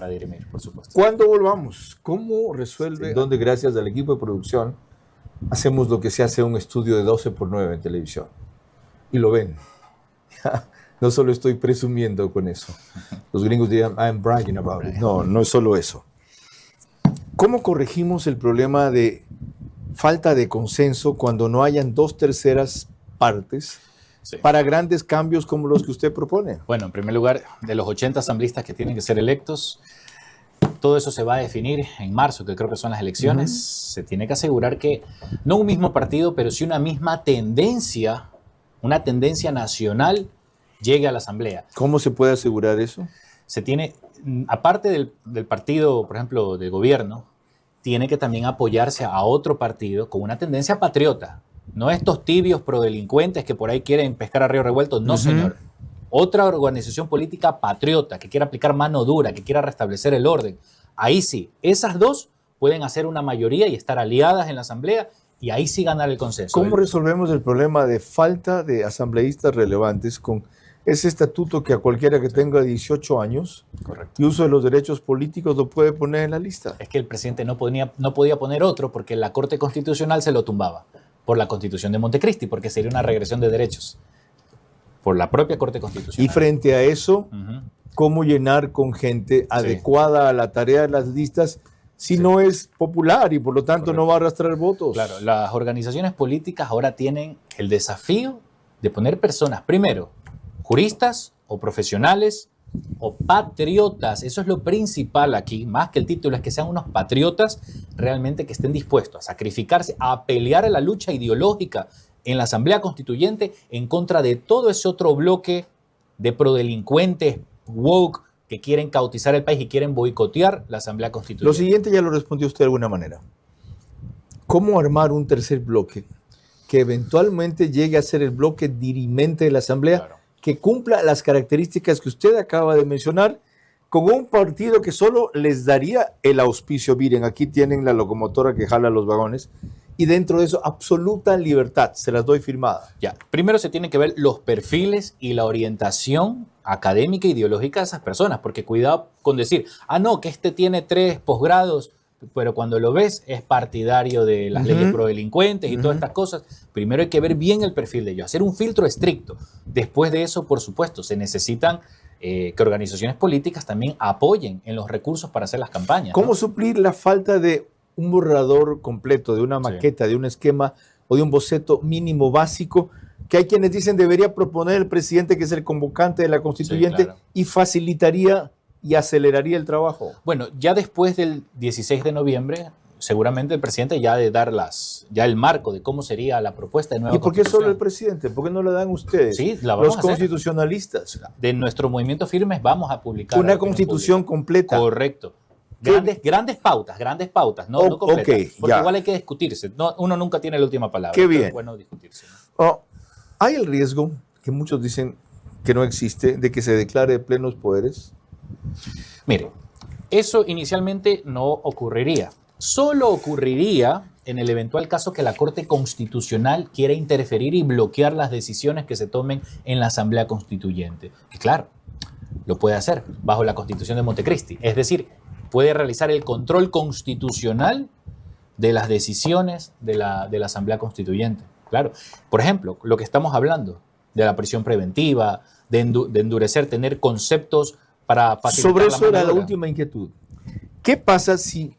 dirimir, por supuesto.
Cuando volvamos, ¿cómo resuelve? Donde gracias al equipo de producción hacemos lo que se hace un estudio de 12x9 en televisión. Y lo ven. No solo estoy presumiendo con eso. Los gringos dirían, I'm bragging about it. No, no es solo eso. ¿Cómo corregimos el problema de falta de consenso cuando no hayan 2/3 partes
Sí.
para grandes cambios como los que usted propone?
Bueno, en primer lugar, de los 80 asambleístas que tienen que ser electos, todo eso se va a definir en marzo, que creo que son las elecciones. Se tiene que asegurar que no un mismo partido, pero sí una misma tendencia, una tendencia nacional, llegue a la asamblea.
¿Cómo se puede asegurar eso?
Se tiene, aparte del partido, por ejemplo, del gobierno, tiene que también apoyarse a otro partido con una tendencia patriota. No estos tibios prodelincuentes que por ahí quieren pescar a río revuelto. No, señor. Otra organización política patriota que quiera aplicar mano dura, que quiera restablecer el orden. Ahí sí, esas dos pueden hacer una mayoría y estar aliadas en la asamblea y ahí sí ganar el consenso.
¿Cómo resolvemos el problema de falta de asambleístas relevantes con ese estatuto que a cualquiera que tenga 18 años
Correcto.
y uso de los derechos políticos lo puede poner en la lista?
Es que el presidente no podía poner otro porque la Corte Constitucional se lo tumbaba por la Constitución de Montecristi, porque sería una regresión de derechos por la propia Corte Constitucional.
Y frente a eso,
Ujú.
¿cómo llenar con gente adecuada a la tarea de las listas si no es popular y por lo tanto no va a arrastrar votos?
Claro, las organizaciones políticas ahora tienen el desafío de poner personas, primero, juristas o profesionales o patriotas. Eso es lo principal aquí, más que el título, es que sean unos patriotas realmente que estén dispuestos a sacrificarse, a pelear en la lucha ideológica en la Asamblea Constituyente en contra de todo ese otro bloque de prodelincuentes woke que quieren cautizar el país y quieren boicotear la Asamblea Constituyente.
Lo siguiente ya lo respondió usted de alguna manera. ¿Cómo armar un tercer bloque que eventualmente llegue a ser el bloque dirimente de la Asamblea,
Claro.
que cumpla las características que usted acaba de mencionar, con un partido que solo les daría el auspicio? Miren, aquí tienen la locomotora que jala los vagones, y dentro de eso absoluta libertad, se las doy firmada.
Ya, primero se tienen que ver los perfiles y la orientación académica e ideológica de esas personas, porque cuidado con decir, no, que este tiene 3 posgrados, pero cuando lo ves es partidario de las leyes prodelincuentes y todas estas cosas. Primero hay que ver bien el perfil de ellos, hacer un filtro estricto. Después de eso, por supuesto, se necesitan que organizaciones políticas también apoyen en los recursos para hacer las campañas.
¿Cómo
¿no?
suplir la falta de un borrador completo, de una maqueta, de un esquema o de un boceto mínimo básico, que hay quienes dicen debería proponer el presidente, que es el convocante de la constituyente,
Sí, claro.
y facilitaría y aceleraría el trabajo?
Bueno, ya después del 16 de noviembre, seguramente el presidente ya de dar ya el marco de cómo sería la propuesta de nueva
¿Y por qué solo el
constitución.
presidente? ¿Por qué no la dan ustedes?
Sí, la vamos
los
a hacer.
constitucionalistas.
De nuestro movimiento Firmes vamos a publicar
Una
la opinión
constitución
pública.
completa.
Correcto.
¿Qué?
Grandes pautas, no completas.
ok,
porque
ya.
igual hay que discutirse. Uno nunca tiene la última palabra.
Qué
Entonces
bien.
es bueno discutirse, ¿no?
Oh, hay el riesgo, que muchos dicen que no existe, de que se declare plenos poderes.
Mire, eso inicialmente no ocurriría. Solo ocurriría en el eventual caso que la Corte Constitucional quiera interferir y bloquear las decisiones que se tomen en la Asamblea Constituyente. Y claro, lo puede hacer bajo la Constitución de Montecristi. Es decir, puede realizar el control constitucional de las decisiones de la Asamblea Constituyente. Claro. Por ejemplo, lo que estamos hablando de la prisión preventiva, de endurecer, tener conceptos para facilitar
Sobre eso
mano
era la
dura.
última inquietud. ¿Qué pasa si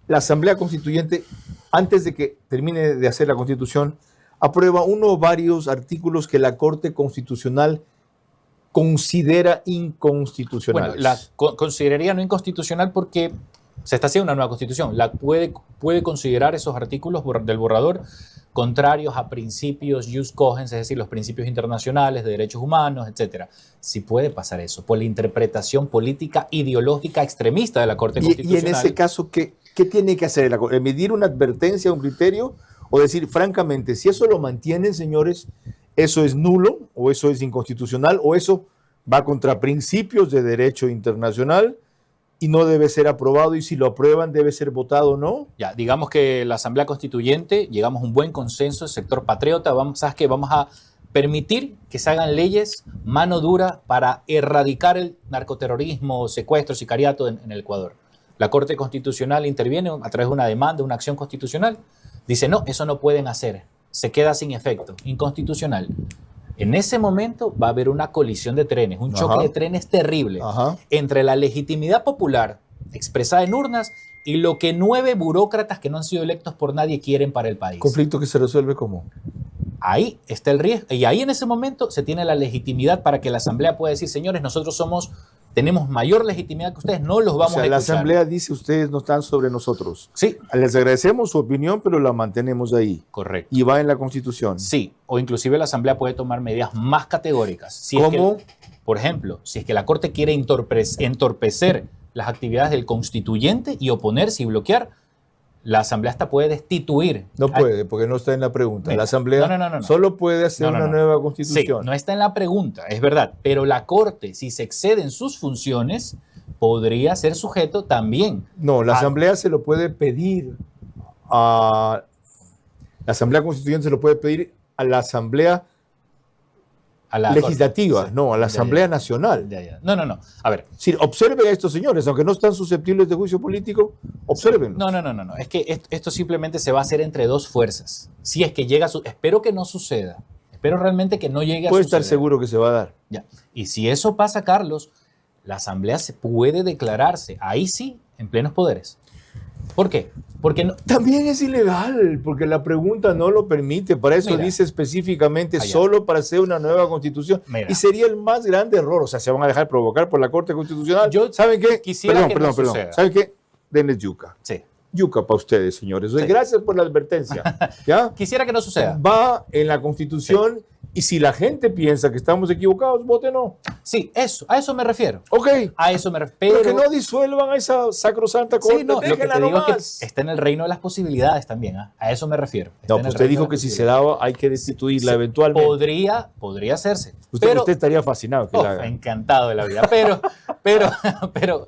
la Asamblea Constituyente, antes de que termine de hacer la Constitución, aprueba uno o varios artículos que la Corte Constitucional considera inconstitucionales?
Bueno, consideraría no inconstitucional porque se está haciendo una nueva constitución. Puede considerar esos artículos del borrador contrarios a principios jus cogens, es decir, los principios internacionales de derechos humanos, etc. Sí puede pasar eso, por la interpretación política ideológica extremista de la Corte
y
Constitucional.
en ese caso, ¿qué tiene que hacer la Corte? ¿Emitir una advertencia, un criterio? ¿O decir, francamente, si eso lo mantienen, señores, eso es nulo, o eso es inconstitucional, o eso va contra principios de derecho internacional y no debe ser aprobado, y si lo aprueban debe ser votado o no?
Ya, digamos que la Asamblea Constituyente, llegamos a un buen consenso, el sector patriota, ¿sabes qué? Vamos a permitir que se hagan leyes mano dura para erradicar el narcoterrorismo, secuestro, sicariato en el Ecuador. La Corte Constitucional interviene a través de una demanda, una acción constitucional, dice, no, eso no pueden hacer, se queda sin efecto, inconstitucional. En ese momento va a haber una colisión de trenes, un choque de trenes terrible
Ajá.
entre la legitimidad popular expresada en urnas y lo que 9 burócratas que no han sido electos por nadie quieren para el país.
Conflicto que se resuelve ¿cómo?
Ahí está el riesgo y ahí en ese momento se tiene la legitimidad para que la Asamblea pueda decir, señores, nosotros tenemos mayor legitimidad que ustedes, no los vamos a
la
escuchar.
Asamblea dice, ustedes no están sobre nosotros.
Sí.
Les agradecemos su opinión, pero la mantenemos ahí.
Correcto.
Y va en la Constitución.
Sí, o inclusive la Asamblea puede tomar medidas más categóricas. Si
¿Cómo?
Es que, por ejemplo, si es que la Corte quiere entorpecer las actividades del constituyente y oponerse y bloquear, la Asamblea hasta puede destituir.
No puede, porque no está en la pregunta.
Mira,
La Asamblea
no.
solo puede hacer una nueva Constitución.
Sí, no está en la pregunta, es verdad. Pero la Corte, si se excede en sus funciones, podría ser sujeto también.
No, la Asamblea se lo puede pedir a... La Asamblea Constituyente se lo puede pedir a la Asamblea
A la
legislativa,
Corte. Sí.
No, a la Asamblea Nacional.
Ya. No. A ver.
Sí, observen a estos señores, aunque no están susceptibles de juicio político, observen.
No. Es que esto simplemente se va a hacer entre dos fuerzas. Si es que llega espero que no suceda. Espero realmente que no llegue a
Puede
suceder.
estar seguro que se va a dar.
Ya. Y si eso pasa, Carlos, la Asamblea se puede declararse, ahí sí, en plenos poderes. ¿Por qué? Porque no,
También es ilegal, porque la pregunta no lo permite. Para eso
Mira,
dice específicamente
allá.
solo para hacer una nueva constitución.
Mira.
Y sería el más grande error. O sea, se van a dejar provocar por la Corte Constitucional.
Yo
¿Saben qué?
quisiera que no suceda.
¿Saben qué? Denles yuca.
sí.
Yuca para ustedes, señores.
Sí.
Gracias por la advertencia. ¿Ya?
Quisiera que no suceda.
Va en la Constitución y si la gente piensa que estamos equivocados, voten no.
Sí, a eso me refiero.
Ok.
A eso me refiero.
Pero que no disuelvan a esa sacrosanta Corte.
Sí, no, lo que
déjenla
te digo es
nomás.
que está en el reino de las posibilidades también. A eso me refiero. Está
No,
en
pues
el
usted
reino
dijo
de
que
las
si se
posibilidades.
daba hay que destituirla
Sí,
eventualmente.
Podría hacerse.
Usted estaría fascinado que la haga.
Encantado de la vida. Pero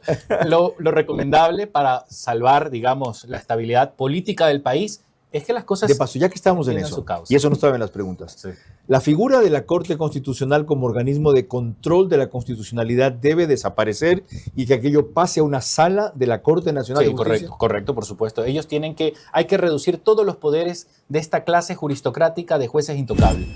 lo recomendable para salvar, digamos, la estabilidad política del país es que las cosas...
De paso, ya que estamos en
tengan
eso,
su causa.
y eso no estaba en las preguntas,
Sí.
la figura de la Corte Constitucional como organismo de control de la constitucionalidad debe desaparecer y que aquello pase a una sala de la Corte Nacional
Sí,
de Justicia.
correcto, por supuesto. Hay que reducir todos los poderes de esta clase juristocrática de jueces intocables.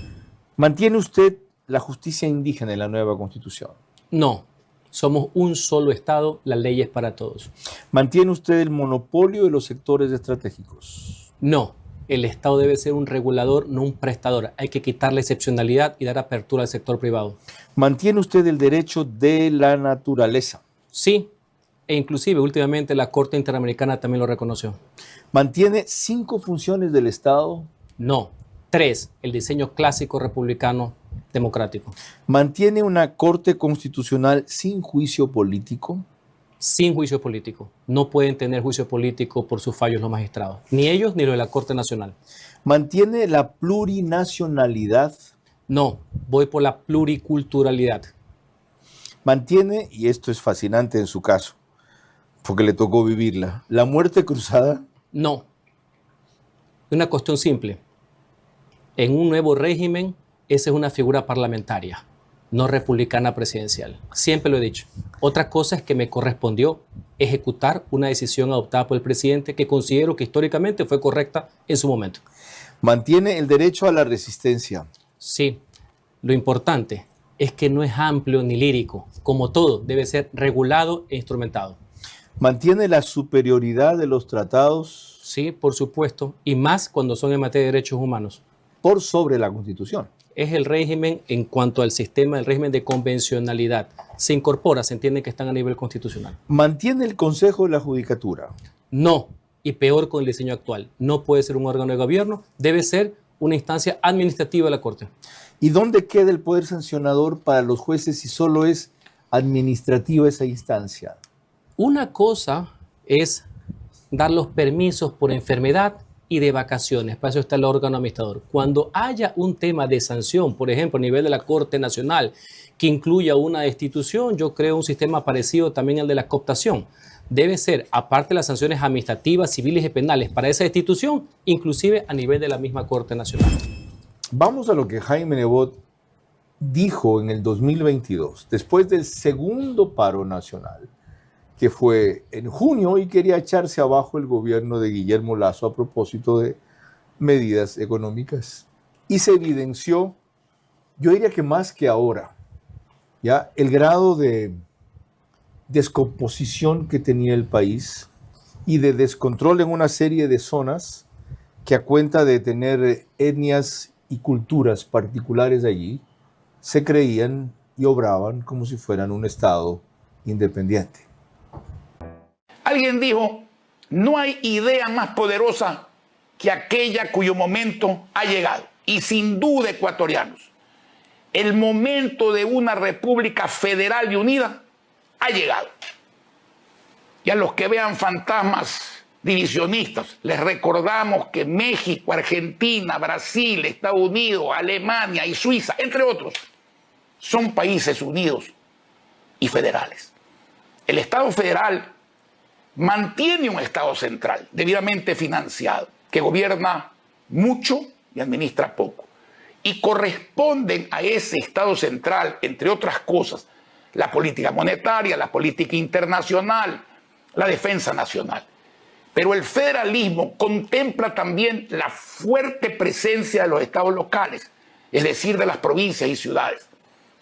¿Mantiene usted la justicia indígena en la nueva Constitución?
No, somos un solo Estado, la ley es para todos.
¿Mantiene usted el monopolio de los sectores estratégicos?
No, el Estado debe ser un regulador, no un prestador. Hay que quitar la excepcionalidad y dar apertura al sector privado.
¿Mantiene usted el derecho de la naturaleza?
Sí, e inclusive últimamente la Corte Interamericana también lo reconoció.
¿Mantiene 5 funciones del Estado?
No, 3, el diseño clásico republicano democrático.
¿Mantiene una Corte Constitucional sin juicio político?
Sin juicio político. No pueden tener juicio político por sus fallos los magistrados. Ni ellos ni los de la Corte Nacional.
¿Mantiene la plurinacionalidad?
No, voy por la pluriculturalidad.
¿Mantiene, y esto es fascinante en su caso, porque le tocó vivirla, la muerte cruzada?
No. Una cuestión simple. En un nuevo régimen, esa es una figura parlamentaria, no republicana presidencial. Siempre lo he dicho. Otra cosa es que me correspondió ejecutar una decisión adoptada por el presidente que considero que históricamente fue correcta en su momento.
¿Mantiene el derecho a la resistencia?
Sí, lo importante es que no es amplio ni lírico. Como todo, debe ser regulado e instrumentado.
¿Mantiene la superioridad de los tratados
Sí, por supuesto, y más cuando son en materia de derechos humanos.
por sobre la Constitución?
Es el régimen en cuanto al sistema, el régimen de convencionalidad. Se incorpora, se entiende que están a nivel constitucional.
¿Mantiene el Consejo de la Judicatura?
No, y peor con el diseño actual. No puede ser un órgano de gobierno, debe ser una instancia administrativa de la Corte.
¿Y dónde queda el poder sancionador para los jueces si solo es administrativa esa instancia?
Una cosa es dar los permisos por enfermedad y de vacaciones, para eso está el órgano administrador. Cuando haya un tema de sanción, por ejemplo, a nivel de la Corte Nacional, que incluya una destitución, yo creo un sistema parecido también al de la cooptación. Debe ser, aparte de las sanciones administrativas, civiles y penales para esa destitución, inclusive a nivel de la misma Corte Nacional.
Vamos a lo que Jaime Nebot dijo en el 2022, después del segundo paro nacional, que fue en junio y quería echarse abajo el gobierno de Guillermo Lasso a propósito de medidas económicas. Y se evidenció, yo diría que más que ahora, ya el grado de descomposición que tenía el país y de descontrol en una serie de zonas que, a cuenta de tener etnias y culturas particulares allí, se creían y obraban como si fueran un Estado independiente.
Alguien dijo, no hay idea más poderosa que aquella cuyo momento ha llegado. Y sin duda, ecuatorianos, el momento de una república federal y unida ha llegado. Y a los que vean fantasmas divisionistas, les recordamos que México, Argentina, Brasil, Estados Unidos, Alemania y Suiza, entre otros, son países unidos y federales. El Estado federal mantiene un Estado central debidamente financiado, que gobierna mucho y administra poco. Y corresponden a ese Estado central, entre otras cosas, la política monetaria, la política internacional, la defensa nacional. Pero el federalismo contempla también la fuerte presencia de los estados locales, es decir, de las provincias y ciudades.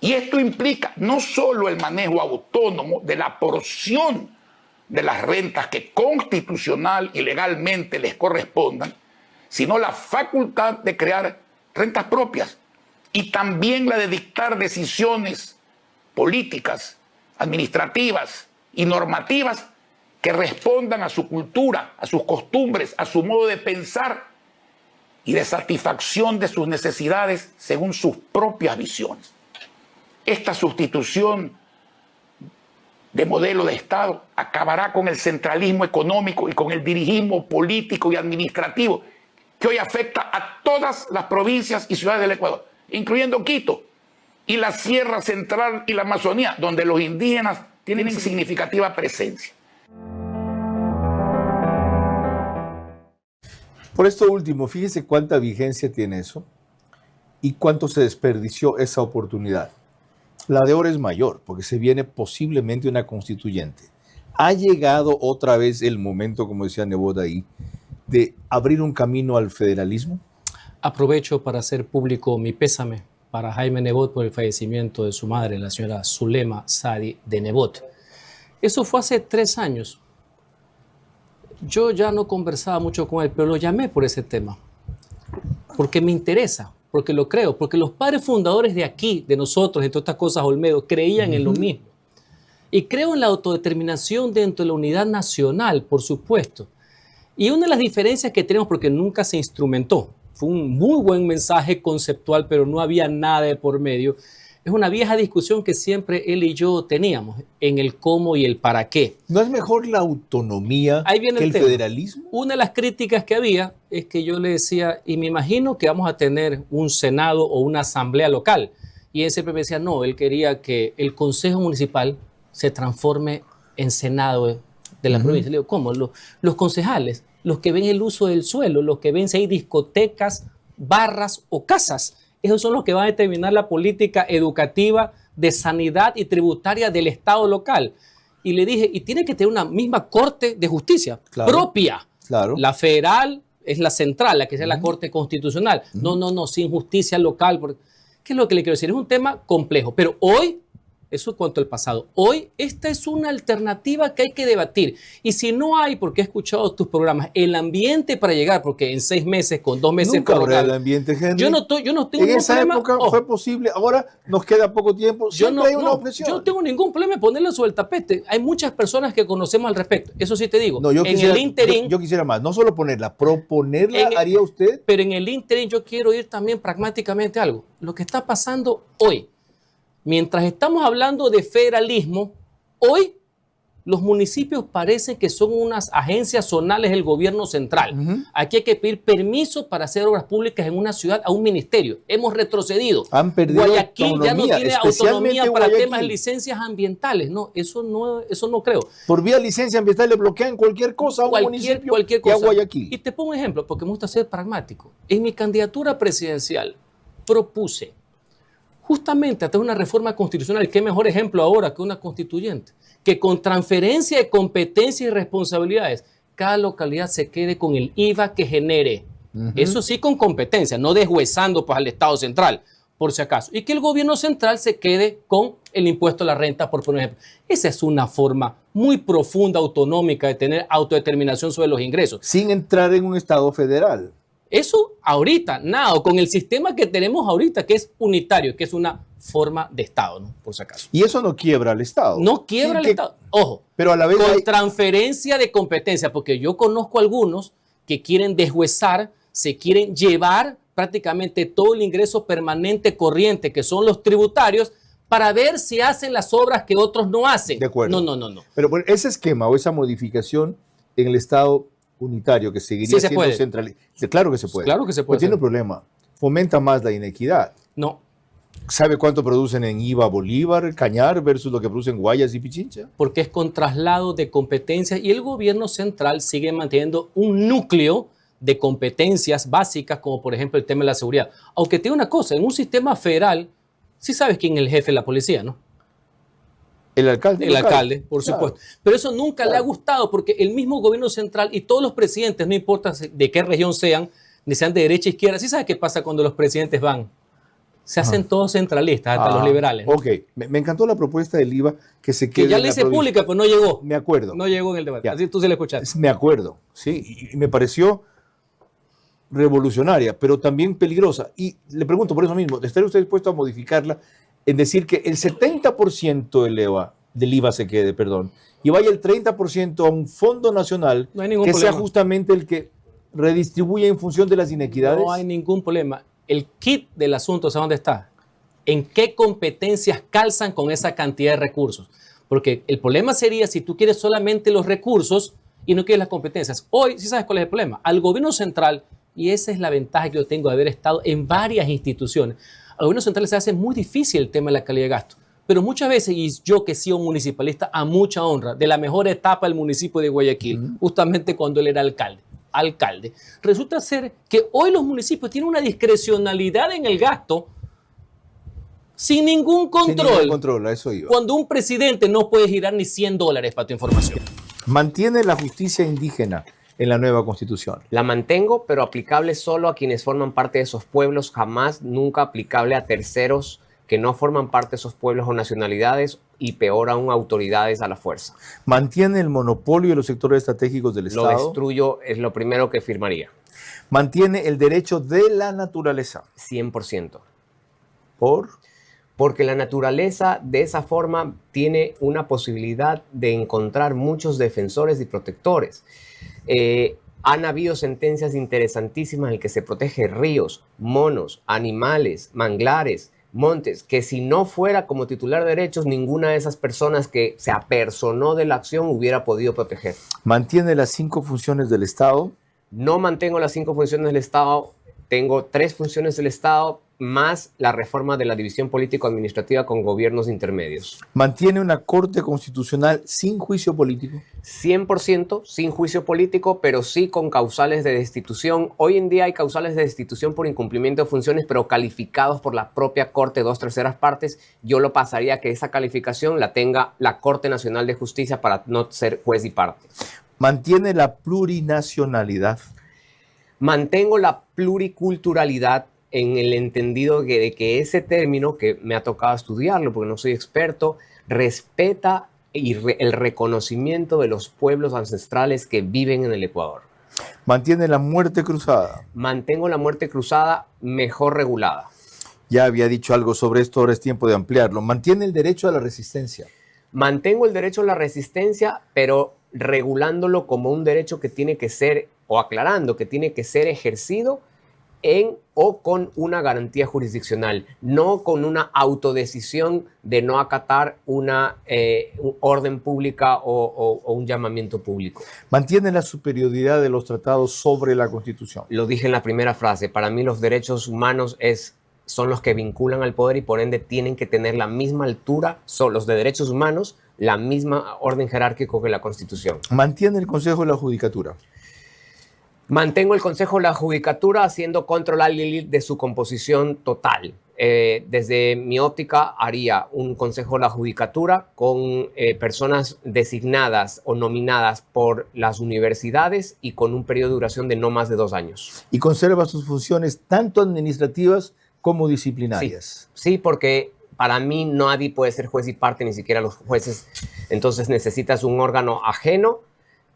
Y esto implica no solo el manejo autónomo de la porción de las rentas que constitucional y legalmente les correspondan, sino la facultad de crear rentas propias y también la de dictar decisiones políticas, administrativas y normativas que respondan a su cultura, a sus costumbres, a su modo de pensar y de satisfacción de sus necesidades según sus propias visiones. Esta sustitución de modelo de Estado acabará con el centralismo económico y con el dirigismo político y administrativo que hoy afecta a todas las provincias y ciudades del Ecuador, incluyendo Quito y la Sierra Central y la Amazonía, donde los indígenas tienen significativa presencia.
Por esto último, fíjese cuánta vigencia tiene eso y cuánto se desperdició esa oportunidad. La de ahora es mayor, porque se viene posiblemente una constituyente. ¿Ha llegado otra vez el momento, como decía Nebot ahí, de abrir un camino al federalismo?
Aprovecho para hacer público mi pésame para Jaime Nebot por el fallecimiento de su madre, la señora Zulema Sadi de Nebot. Eso fue hace 3 años. Yo ya no conversaba mucho con él, pero lo llamé por ese tema, porque me interesa, porque lo creo, porque los padres fundadores de aquí, de nosotros, entre otras cosas, Olmedo, creían en lo mismo. Y creo en la autodeterminación dentro de la unidad nacional, por supuesto. Y una de las diferencias que tenemos, porque nunca se instrumentó, fue un muy buen mensaje conceptual, pero no había nada de por medio, es una vieja discusión que siempre él y yo teníamos en el cómo y el para qué.
¿No es mejor la autonomía que el federalismo?
Una de las críticas que había es que yo le decía, y me imagino que vamos a tener un senado o una asamblea local. Y él siempre me decía, no, él quería que el consejo municipal se transforme en senado de la provincia. Le digo, ¿cómo? Los concejales, los que ven el uso del suelo, los que ven si hay discotecas, barras o casas, esos son los que van a determinar la política educativa, de sanidad y tributaria del Estado local. Y le dije, y tiene que tener una misma Corte de Justicia propia. Claro. La federal es la central, la que sea la Corte Constitucional. No, sin justicia local. ¿Qué es lo que le quiero decir? Es un tema complejo, pero hoy, eso es cuanto al pasado. Hoy esta es una alternativa que hay que debatir. Y si no hay, porque he escuchado tus programas, el ambiente para llegar, porque en 6 meses, con 2 meses...
Nunca habrá el ambiente, Henry.
Yo no tengo ningún problema.
En esa época fue posible, ahora nos queda poco tiempo, siempre hay una objeción.
Yo no tengo ningún problema en ponerlo sobre el tapete. Hay muchas personas que conocemos al respecto. Eso sí te digo.
No, yo quisiera más, no solo ponerla, proponerla haría usted.
Pero en el ínterin yo quiero ir también pragmáticamente a algo. Lo que está pasando hoy. Mientras estamos hablando de federalismo, hoy los municipios parecen que son unas agencias zonales del gobierno central. Aquí hay que pedir permiso para hacer obras públicas en una ciudad a un ministerio. Hemos retrocedido.
Han perdido
Guayaquil ya no tiene autonomía para temas de licencias ambientales. No, eso no creo.
Por vía licencia ambiental le bloquean cualquier cosa a un municipio
cualquier cosa.
Y a Guayaquil.
Y te pongo un ejemplo, porque me gusta ser pragmático. En mi candidatura presidencial propuse justamente hacer una reforma constitucional. ¿Qué mejor ejemplo ahora que una constituyente? Que con transferencia de competencias y responsabilidades, cada localidad se quede con el IVA que genere. Eso sí, con competencia, no deshuesando pues, al Estado central. por si acaso, y que el gobierno central se quede con el impuesto a la renta, por poner ejemplo. Esa es una forma muy profunda, autonómica, de tener autodeterminación sobre los ingresos.
Sin entrar en un Estado federal.
Eso ahorita, nada, con el sistema que tenemos ahorita, que es unitario, que es una forma de Estado, ¿no? Por si acaso.
Y eso no quiebra al Estado.
No quiebra el Estado. Ojo,
pero a la vez
con transferencia de competencia, porque yo conozco algunos que quieren deshuesar, se quieren llevar prácticamente todo el ingreso permanente corriente, que son los tributarios, para ver si hacen las obras que otros no hacen.
De acuerdo.
No.
Pero bueno, ese esquema o esa modificación en el Estado unitario que seguiría
Sí,
siendo centralizado. Claro que se puede.
Claro que se puede.
Pero tiene un problema. Fomenta más la inequidad.
No.
¿Sabe cuánto producen en IVA Bolívar, Cañar versus lo que producen Guayas y Pichincha?
Porque es con traslado de competencias y el gobierno central sigue manteniendo un núcleo de competencias básicas, como por ejemplo el tema de la seguridad. Aunque tiene una cosa, en un sistema federal, sí sabes quién es el jefe de la policía, ¿no?
El alcalde.
El alcalde, por supuesto. Pero eso nunca le ha gustado porque el mismo gobierno central y todos los presidentes, no importa de qué región sean, ni sean de derecha o izquierda, ¿sí sabes qué pasa cuando los presidentes van? Se hacen todos centralistas, hasta los liberales, ¿no?
Ok, me encantó la propuesta del IVA que se quede
Que ya
en
le
la
hice
provincia.
pública, pues no llegó.
Me acuerdo.
No llegó en el debate.
Ya.
Así tú sí la escuchaste.
Me acuerdo, sí, y me pareció revolucionaria, pero también peligrosa. Y le pregunto por eso mismo, ¿estaría usted dispuesto a modificarla en decir que el 70% del IVA se quede, perdón, y vaya el 30% a un fondo nacional
No hay ningún
que
problema.
sea justamente el que redistribuye en función de las inequidades?
No hay ningún problema. El kit del asunto, ¿sabes dónde está? ¿En qué competencias calzan con esa cantidad de recursos? Porque el problema sería si tú quieres solamente los recursos y no quieres las competencias. Hoy, ¿sí sabes cuál es el problema? Al gobierno central, y esa es la ventaja que yo tengo de haber estado en varias instituciones, al gobierno central se hace muy difícil el tema de la calidad de gasto. Pero muchas veces, y yo que he sido municipalista a mucha honra, de la mejor etapa del municipio de Guayaquil, justamente cuando él era alcalde, resulta ser que hoy los municipios tienen una discrecionalidad en el gasto sin ningún control.
Sin ningún control, a eso iba.
Cuando un presidente no puede girar ni $100 para tu información.
Mantiene la justicia indígena en la nueva constitución.
La mantengo, pero aplicable solo a quienes forman parte de esos pueblos, jamás, nunca aplicable a terceros que no forman parte de esos pueblos o nacionalidades y peor aún autoridades a la fuerza.
Mantiene el monopolio de los sectores estratégicos del
Lo
Estado.
destruyo, es lo primero que firmaría.
Mantiene el derecho de la naturaleza.
100%.
¿Por?
Porque la naturaleza de esa forma tiene una posibilidad de encontrar muchos defensores y protectores. Han habido sentencias interesantísimas en las que se protege ríos, monos, animales, manglares, montes, que si no fuera como titular de derechos, ninguna de esas personas que se apersonó de la acción hubiera podido proteger.
Mantiene las 5 funciones del Estado.
No mantengo las 5 funciones del Estado, tengo 3 funciones del Estado, más la reforma de la división político-administrativa con gobiernos intermedios.
Mantiene una Corte Constitucional sin juicio político.
100% sin juicio político, pero sí con causales de destitución. Hoy en día hay causales de destitución por incumplimiento de funciones, pero calificados por la propia Corte 2/3 partes. Yo lo pasaría a que esa calificación la tenga la Corte Nacional de Justicia para no ser juez y parte.
Mantiene la plurinacionalidad.
Mantengo la pluriculturalidad en el entendido de que ese término, que me ha tocado estudiarlo porque no soy experto, respeta el reconocimiento de los pueblos ancestrales que viven en el Ecuador.
Mantiene la muerte cruzada.
Mantengo la muerte cruzada mejor regulada.
Ya había dicho algo sobre esto, ahora es tiempo de ampliarlo. Mantiene el derecho a la resistencia.
Mantengo el derecho a la resistencia, pero regulándolo como un derecho que tiene que ser, o aclarando que tiene que ser ejercido en o con una garantía jurisdiccional, no con una autodecisión de no acatar una orden pública o un llamamiento público.
Mantiene la superioridad de los tratados sobre la Constitución.
Lo dije en la primera frase, para mí los derechos humanos son los que vinculan al poder y por ende tienen que tener la misma altura, son los de derechos humanos, la misma orden jerárquico que la Constitución.
Mantiene el Consejo de la Judicatura.
Mantengo el Consejo de la Judicatura haciendo control de su composición total. Desde mi óptica haría un Consejo de la Judicatura con personas designadas o nominadas por las universidades y con un periodo de duración de no más de 2 años.
Y conserva sus funciones tanto administrativas como disciplinarias.
Sí, porque para mí nadie puede ser juez y parte, ni siquiera los jueces. Entonces necesitas un órgano ajeno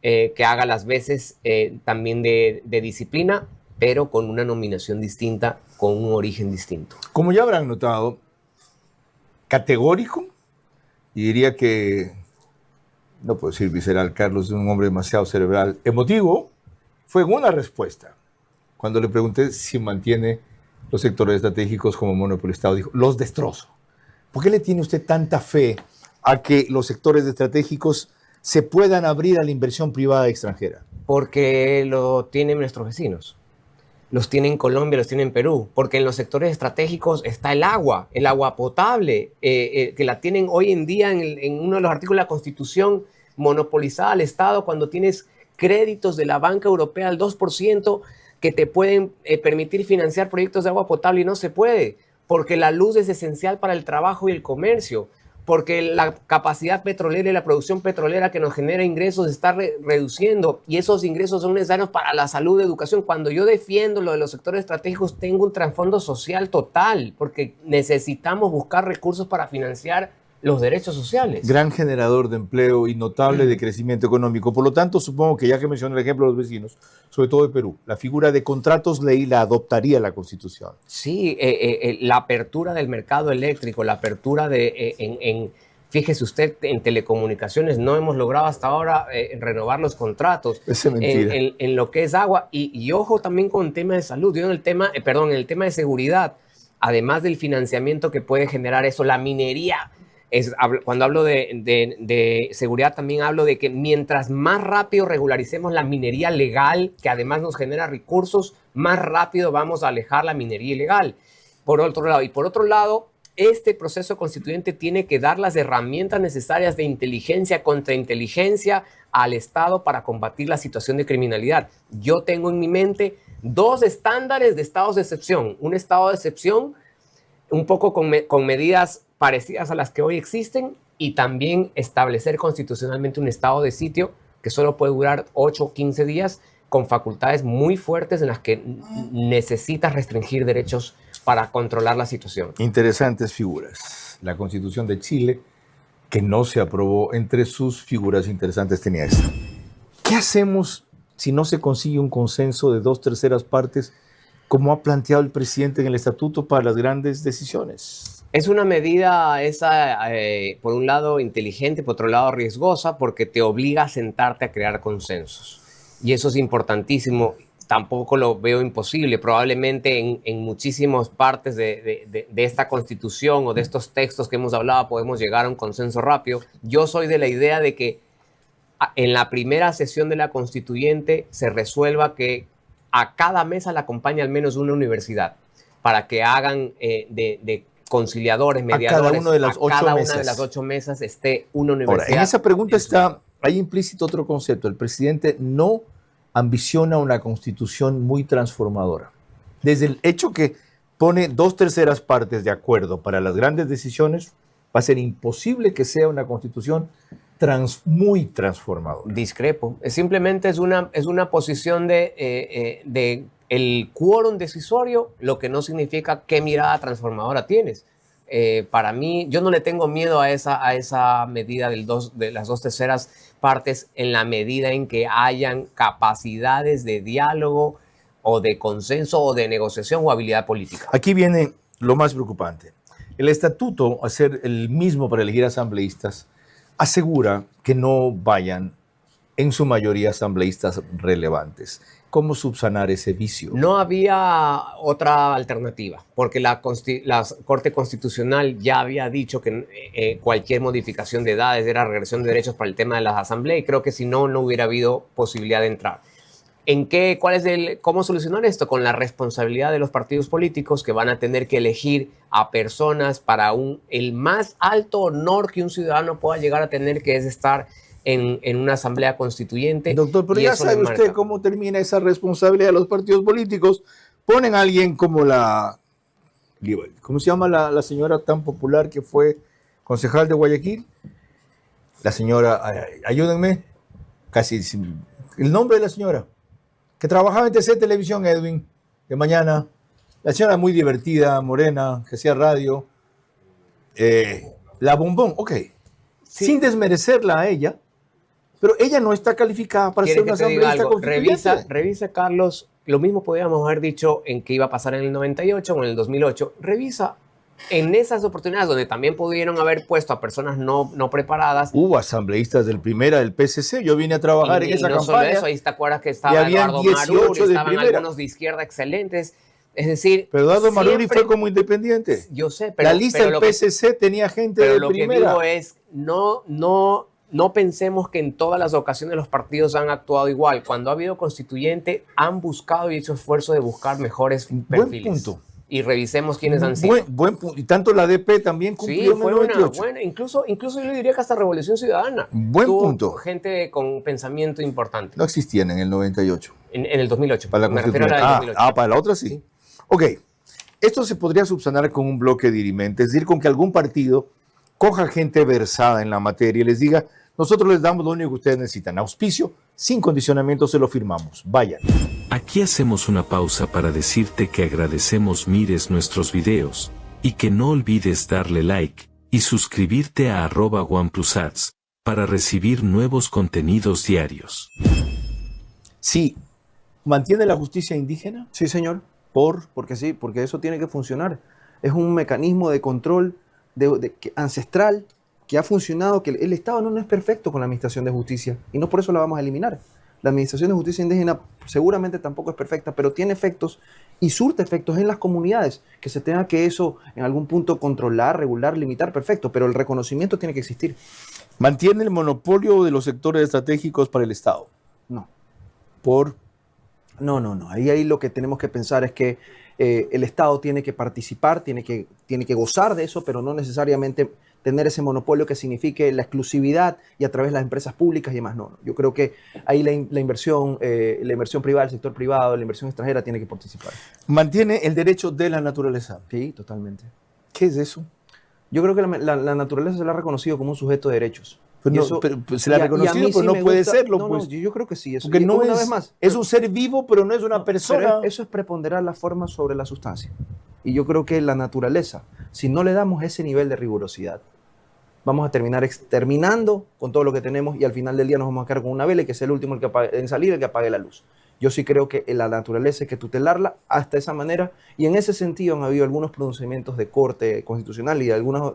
que haga las veces también de disciplina, pero con una nominación distinta, con un origen distinto.
Como ya habrán notado, categórico, y diría que, no puedo decir visceral, Carlos es un hombre demasiado cerebral, emotivo, fue una respuesta. Cuando le pregunté si mantiene los sectores estratégicos como monopolistado, dijo, los destrozo. ¿Por qué le tiene usted tanta fe a que los sectores estratégicos se puedan abrir a la inversión privada extranjera?
Porque lo tienen nuestros vecinos. Los tiene en Colombia, los tiene en Perú, porque en los sectores estratégicos está el agua potable, que la tienen hoy en día en uno de los artículos de la Constitución, monopolizada al Estado, cuando tienes créditos de la banca europea al 2% que te pueden permitir financiar proyectos de agua potable y no se puede, porque la luz es esencial para el trabajo y el comercio, porque la capacidad petrolera y la producción petrolera que nos genera ingresos se está reduciendo y esos ingresos son necesarios para la salud y educación. Cuando yo defiendo lo de los sectores estratégicos, tengo un trasfondo social total, porque necesitamos buscar recursos para financiar los derechos sociales.
Gran generador de empleo y notable de crecimiento económico. Por lo tanto, supongo que ya que mencioné el ejemplo de los vecinos, sobre todo de Perú, la figura de contratos ley la adoptaría la Constitución.
Sí, la apertura del mercado eléctrico, la apertura fíjese usted, en telecomunicaciones no hemos logrado hasta ahora renovar los contratos.
Esa es mentira.
En lo que es agua y ojo también con el tema de salud. Yo en el tema de seguridad, además del financiamiento que puede generar eso, la minería. Cuando hablo de seguridad también hablo de que mientras más rápido regularicemos la minería legal, que además nos genera recursos, más rápido vamos a alejar la minería ilegal. Por otro lado, este proceso constituyente tiene que dar las herramientas necesarias de inteligencia, contrainteligencia al Estado para combatir la situación de criminalidad. Yo tengo en mi mente 2 estándares de estados de excepción. Un estado de excepción un poco con medidas parecidas a las que hoy existen y también establecer constitucionalmente un estado de sitio que solo puede durar 8 o 15 días con facultades muy fuertes en las que necesitas restringir derechos para controlar la situación.
Interesantes figuras. La Constitución de Chile, que no se aprobó, entre sus figuras interesantes tenía esta. ¿Qué hacemos si no se consigue un consenso de 2/3 partes, como ha planteado el presidente en el estatuto para las grandes decisiones?
Es una medida por un lado inteligente, por otro lado riesgosa, porque te obliga a sentarte a crear consensos. Y eso es importantísimo. Tampoco lo veo imposible. Probablemente en muchísimas partes de esta Constitución o de estos textos que hemos hablado podemos llegar a un consenso rápido. Yo soy de la idea de que en la primera sesión de la Constituyente se resuelva que a cada mesa la acompañe al menos una universidad para que hagan de conciliadores, mediadores.
A cada una de las 8
una
mesas.
de las 8 mesas esté una universidad.
Ahora, en esa pregunta está ahí implícito otro concepto. El presidente no ambiciona una constitución muy transformadora. Desde el hecho que pone 2/3 partes de acuerdo para las grandes decisiones, va a ser imposible que sea una constitución muy transformadora.
Discrepo. Simplemente es una posición de el quórum decisorio, lo que no significa qué mirada transformadora tienes. Para mí, yo no le tengo miedo a esa medida de las 2/3 partes en la medida en que hayan capacidades de diálogo o de consenso o de negociación o habilidad política.
Aquí viene lo más preocupante. El estatuto, a ser el mismo para elegir asambleístas, asegura que no vayan en su mayoría asambleístas relevantes. ¿Cómo subsanar ese vicio?
No había otra alternativa, porque la Corte Constitucional ya había dicho que cualquier modificación de edades era regresión de derechos para el tema de las asambleas, y creo que si no, no hubiera habido posibilidad de entrar. ¿Cómo solucionar esto? Con la responsabilidad de los partidos políticos, que van a tener que elegir a personas para el más alto honor que un ciudadano pueda llegar a tener, que es estar en una asamblea constituyente.
Doctor, pero ya sabe usted cómo termina esa responsabilidad de los partidos políticos. Ponen a alguien como ¿cómo se llama la señora tan popular que fue concejal de Guayaquil? La señora, ayúdenme, casi el nombre de la señora, que trabajaba en TC Televisión, Edwin, de mañana. La señora muy divertida, morena, que hacía radio. La Bombón, ok.
Sí.
Sin desmerecerla a ella, pero ella no está calificada para ser
¿Quieres
una
que te diga
asambleísta
algo?
constituyente.
Revisa, Carlos, lo mismo podríamos haber dicho en qué iba a pasar en el 98 o en el 2008. Revisa en esas oportunidades donde también pudieron haber puesto a personas no preparadas.
Hubo asambleístas del primera del PSC, yo vine a trabajar en esa
no
campaña.
solo eso, ahí te acuerdas que
y
estaba
habían
Eduardo
18
Maruri,
de
estaban
primera.
algunos de izquierda excelentes. Es decir,
Pero Eduardo Maruri
siempre-
fue como independiente.
Yo sé, pero
la lista
pero
del
lo que-
PSC tenía gente
Pero
de
lo que
primera.
digo es, no pensemos que en todas las ocasiones los partidos han actuado igual. Cuando ha habido constituyente, han buscado y hecho esfuerzo de buscar mejores perfiles.
punto.
Y revisemos quiénes han sido.
Buen punto. Y tanto la DP también
Sí,
cumplió en el
fue una
98.
buena, incluso yo diría que hasta Revolución Ciudadana.
Buen
tuvo
punto.
gente con pensamiento importante.
No existían en el 98.
En el 2008.
Para la
Me refiero a la del
constituyente.
2008.
Para la otra sí.
Sí.
Ok. Esto se podría subsanar con un bloque dirimente, es decir, con que algún partido coja gente versada en la materia y les diga, nosotros les damos lo único que ustedes necesitan, auspicio, sin condicionamiento se lo firmamos, vayan.
Aquí hacemos una pausa para decirte que agradecemos mires nuestros videos, y que no olvides darle like, y suscribirte a @OnePlusAds, para recibir nuevos contenidos diarios.
Sí, ¿mantiene la justicia indígena?
Sí, señor.
Por
Porque sí, porque eso tiene que funcionar. Es un mecanismo de control ancestral que ha funcionado, que el Estado no es perfecto con la administración de justicia y no por eso la vamos a eliminar. La administración de justicia indígena seguramente tampoco es perfecta, pero tiene efectos y surte efectos en las comunidades, que se tenga que eso en algún punto controlar, regular, limitar, perfecto, pero el reconocimiento tiene que existir.
¿mantiene el monopolio de los sectores estratégicos para el Estado?
No.
Por
No. Ahí lo que tenemos que pensar es que el Estado tiene que participar, tiene que gozar de eso, pero no necesariamente tener ese monopolio que signifique la exclusividad y a través de las empresas públicas y demás. No. Yo creo que ahí la inversión privada, el sector privado, la inversión extranjera tiene que participar.
¿mantiene el derecho de la naturaleza?
Sí, totalmente.
¿Qué es eso?
Yo creo que la naturaleza se la ha reconocido como un sujeto de derechos.
Pues
Y
no,
eso-
pero se la ha
y a
reconocido,
mí
pero
sí
no
me
puede
gusta-
serlo.
No,
pues.
yo creo que sí. Eso,
Porque
y
no
una
es,
vez más,
es un ser vivo, pero no es una
pero
persona.
eso es preponderar la forma sobre la sustancia. Y yo creo que la naturaleza, si no le damos ese nivel de rigurosidad, vamos a terminar exterminando con todo lo que tenemos y al final del día nos vamos a quedar con una vela y que sea el último en salir, el que apague la luz. Yo sí creo que la naturaleza hay que tutelarla hasta esa manera y en ese sentido han habido algunos pronunciamientos de corte constitucional y de algunos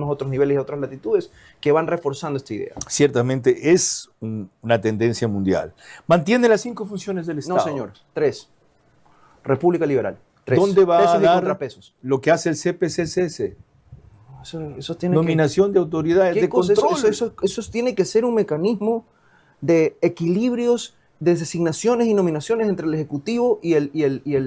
otros niveles y otras latitudes que van reforzando esta idea.
Ciertamente es una tendencia mundial. ¿Mantiene las 5 funciones del Estado?
No, señor. 3. República Liberal. 3.
¿Dónde va
Pesos
a
y
dar
contrapesos.
lo que hace el CPCCS?
Eso tiene
Nominación de autoridades
¿Qué
de
cosa?
control.
Eso tiene que ser un mecanismo de equilibrios, de designaciones y nominaciones entre el Ejecutivo y el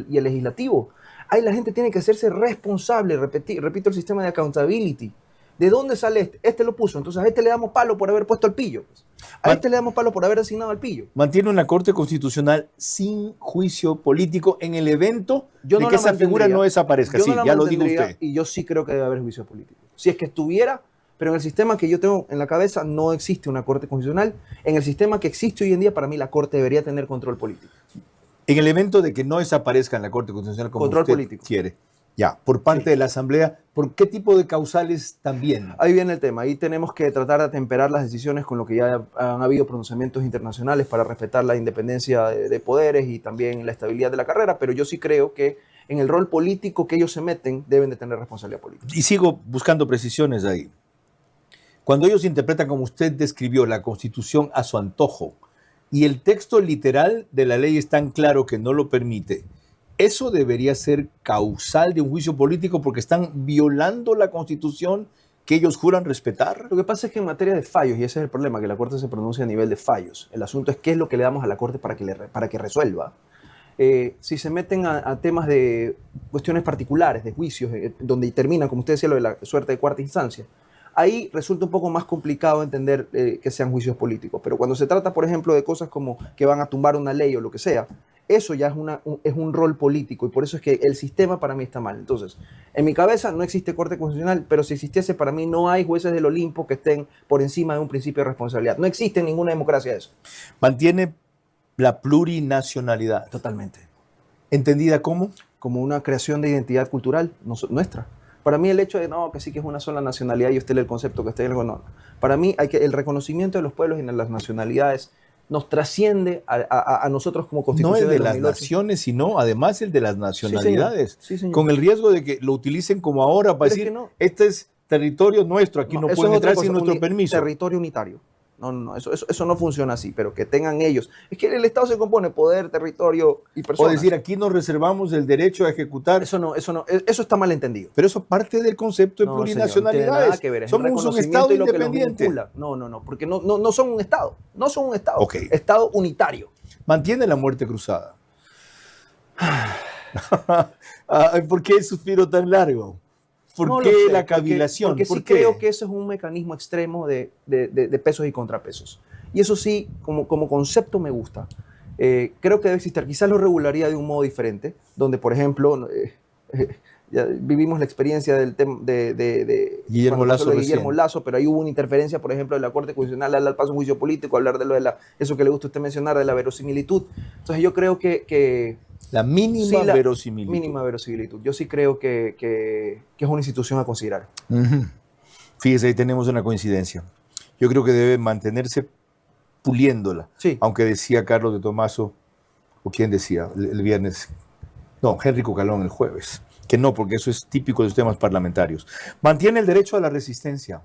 Legislativo. Ahí la gente tiene que hacerse responsable, repito el sistema de accountability. ¿De dónde sale este? Este lo puso, entonces a este le damos palo por haber puesto al pillo. Pues. A este le damos palo por haber asignado al pillo.
Mantiene una Corte Constitucional sin juicio político en el evento
Yo
de
no
que
la
esa figura
mantendría.
no desaparezca.
Yo
Sí,
no la
ya lo digo
mantendría
usted.
Y yo sí creo que debe haber juicio político. Si es que estuviera, pero en el sistema que yo tengo en la cabeza no existe una Corte Constitucional. En el sistema que existe hoy en día, para mí la Corte debería tener control político.
En el evento de que no desaparezca en la Corte Constitucional como
Control
usted
político.
quiere, ya, por parte de la Asamblea, ¿por qué tipo de causales también?
Ahí viene el tema. Ahí tenemos que tratar de atemperar las decisiones con lo que ya han habido pronunciamientos internacionales para respetar la independencia de poderes y también la estabilidad de la carrera, pero yo sí creo que en el rol político que ellos se meten deben de tener responsabilidad política.
Y sigo buscando precisiones ahí. Cuando ellos interpretan como usted describió la Constitución a su antojo y el texto literal de la ley es tan claro que no lo permite, ¿eso debería ser causal de un juicio político porque están violando la Constitución que ellos juran respetar?
Lo que pasa es que en materia de fallos, y ese es el problema, que la Corte se pronuncia a nivel de fallos, el asunto es qué es lo que le damos a la Corte para que resuelva. Si se meten a temas de cuestiones particulares, de juicios, donde terminan, como usted decía, lo de la suerte de cuarta instancia, ahí resulta un poco más complicado entender que sean juicios políticos. Pero cuando se trata, por ejemplo, de cosas como que van a tumbar una ley o lo que sea, eso ya es un rol político y por eso es que el sistema para mí está mal. Entonces, en mi cabeza no existe Corte Constitucional, pero si existiese, para mí no hay jueces del Olimpo que estén por encima de un principio de responsabilidad. No existe en ninguna democracia eso.
Mantiene la plurinacionalidad.
Totalmente.
¿Entendida cómo?
como una creación de identidad cultural nuestra. Para mí el hecho de no, que sí que es una sola nacionalidad y usted lee el concepto que usted no. Para mí el reconocimiento de los pueblos y de las nacionalidades nos trasciende a nosotros como constitución.
No el de las
2008.
naciones, sino además el de las nacionalidades.
Sí, señor.
Con el riesgo de que lo utilicen como ahora para
Pero es
decir,
que no.
este es territorio nuestro, aquí no
eso
pueden
es otra
entrar sin
cosa,
nuestro permiso.
Territorio unitario. No, eso no funciona así, pero que tengan ellos. Es que el Estado se compone de poder, territorio y
O
personas.
decir, aquí nos reservamos el derecho a ejecutar.
Eso está mal entendido.
Pero eso parte del concepto de
No, señor,
plurinacionalidades.
no tiene nada que ver, es el
Somos un
reconocimiento
Estado
y lo que los
independiente.
vincula. No, porque no son un Estado. No son un Estado.
Ok.
Estado unitario.
Mantiene la muerte cruzada. ¿Por qué el suspiro tan largo? ¿Por
No lo
qué
sé,
la cavilación?
Porque
¿Por
sí
qué?
creo que eso es un mecanismo extremo de pesos y contrapesos. Y eso sí, como concepto me gusta. Creo que debe existir. Quizás lo regularía de un modo diferente, donde, por ejemplo, ya vivimos la experiencia del tema de
Guillermo
cuando pasó
Lazo
lo de Guillermo
recién.
Lazo, pero ahí hubo una interferencia, por ejemplo, de la Corte Constitucional, darle al paso a un juicio político, hablar de eso que le gusta a usted mencionar, de la verosimilitud. Entonces yo creo que
La mínima
sí, la
verosimilitud.
mínima verosimilitud. Yo sí creo que es una institución a considerar.
Ujú. Fíjese, ahí tenemos una coincidencia. Yo creo que debe mantenerse puliéndola.
Sí.
Aunque decía Carlos de Tomaso, o quién decía el viernes, no, Henry Cucalón el jueves, que no, porque eso es típico de los temas parlamentarios. Mantiene el derecho a la resistencia.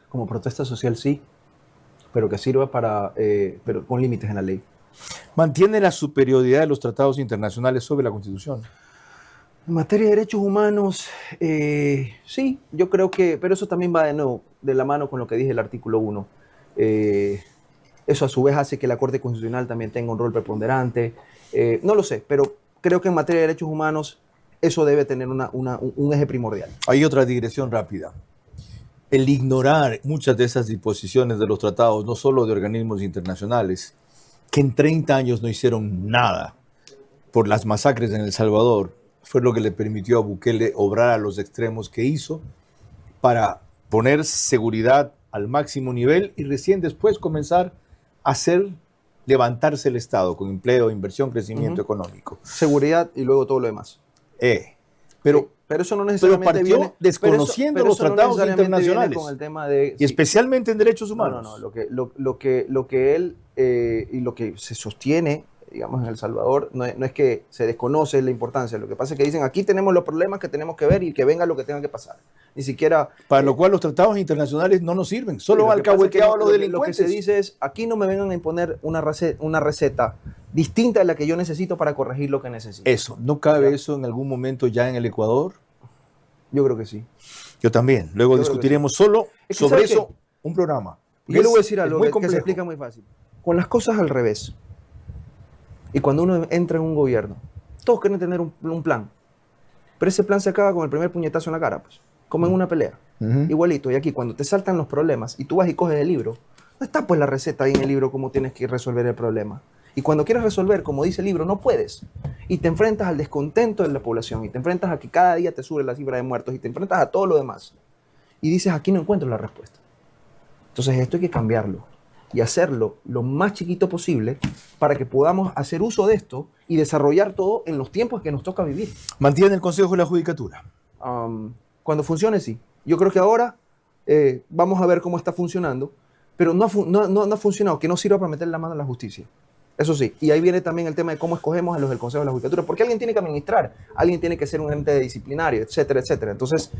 Como protesta social sí, pero que sirva pero con límites en la ley.
Mantiene la superioridad de los tratados internacionales sobre la Constitución.
En materia de derechos humanos, sí, yo creo que, pero eso también va de nuevo, de la mano con lo que dije el artículo 1. Eso a su vez hace que la Corte Constitucional también tenga un rol preponderante. No lo sé, pero creo que en materia de derechos humanos eso debe tener un eje primordial.
Hay otra digresión rápida. El ignorar muchas de esas disposiciones de los tratados, no solo de organismos internacionales, que en 30 años no hicieron nada por las masacres en El Salvador, fue lo que le permitió a Bukele obrar a los extremos que hizo para poner seguridad al máximo nivel y recién después comenzar a levantarse el Estado con empleo, inversión, crecimiento económico.
Seguridad y luego todo lo demás.
Pero
eso no necesariamente
partió
viene
desconociendo
pero
los
eso no
tratados
necesariamente viene
internacionales.
con el tema de,
Y especialmente en derechos humanos.
No, lo que él y lo que se sostiene, digamos, en El Salvador, no es que se desconoce la importancia. Lo que pasa es que dicen, aquí tenemos los problemas que tenemos que ver y que venga lo que tenga que pasar. Ni siquiera...
Para lo cual los tratados internacionales no nos sirven, solo
lo que pasa es que
alcahueteado a los
Lo que
delincuentes.
se dice es, aquí no me vengan a imponer una receta distinta de la que yo necesito para corregir lo que necesito.
Eso, ¿no cabe eso en algún momento ya en el Ecuador?
Yo creo que sí.
Yo también. Luego
Yo creo que
discutiremos solo
Es que,
sobre
¿sabe
eso
qué?
un programa.
Y yo le voy a decir
Es
algo
muy
que se
complejo.
explica muy fácil. Con las cosas al revés, y cuando uno entra en un gobierno, todos quieren tener un plan, pero ese plan se acaba con el primer puñetazo en la cara, pues, como en una pelea.
Ujú.
Igualito, y aquí cuando te saltan los problemas y tú vas y coges el libro, no está pues la receta ahí en el libro cómo tienes que resolver el problema. Y cuando quieres resolver, como dice el libro, no puedes. Y te enfrentas al descontento de la población, y te enfrentas a que cada día te sube la cifra de muertos, y te enfrentas a todo lo demás. Y dices, aquí no encuentro la respuesta. Entonces esto hay que cambiarlo y hacerlo lo más chiquito posible para que podamos hacer uso de esto y desarrollar todo en los tiempos que nos toca vivir.
Mantiene el Consejo de la Judicatura.
Cuando funcione, sí. Yo creo que ahora vamos a ver cómo está funcionando, pero no ha funcionado, que no sirva para meter la mano en la justicia. Eso sí, y ahí viene también el tema de cómo escogemos a los del Consejo de la Judicatura, porque alguien tiene que administrar, alguien tiene que ser un ente disciplinario, etcétera, etcétera. Entonces,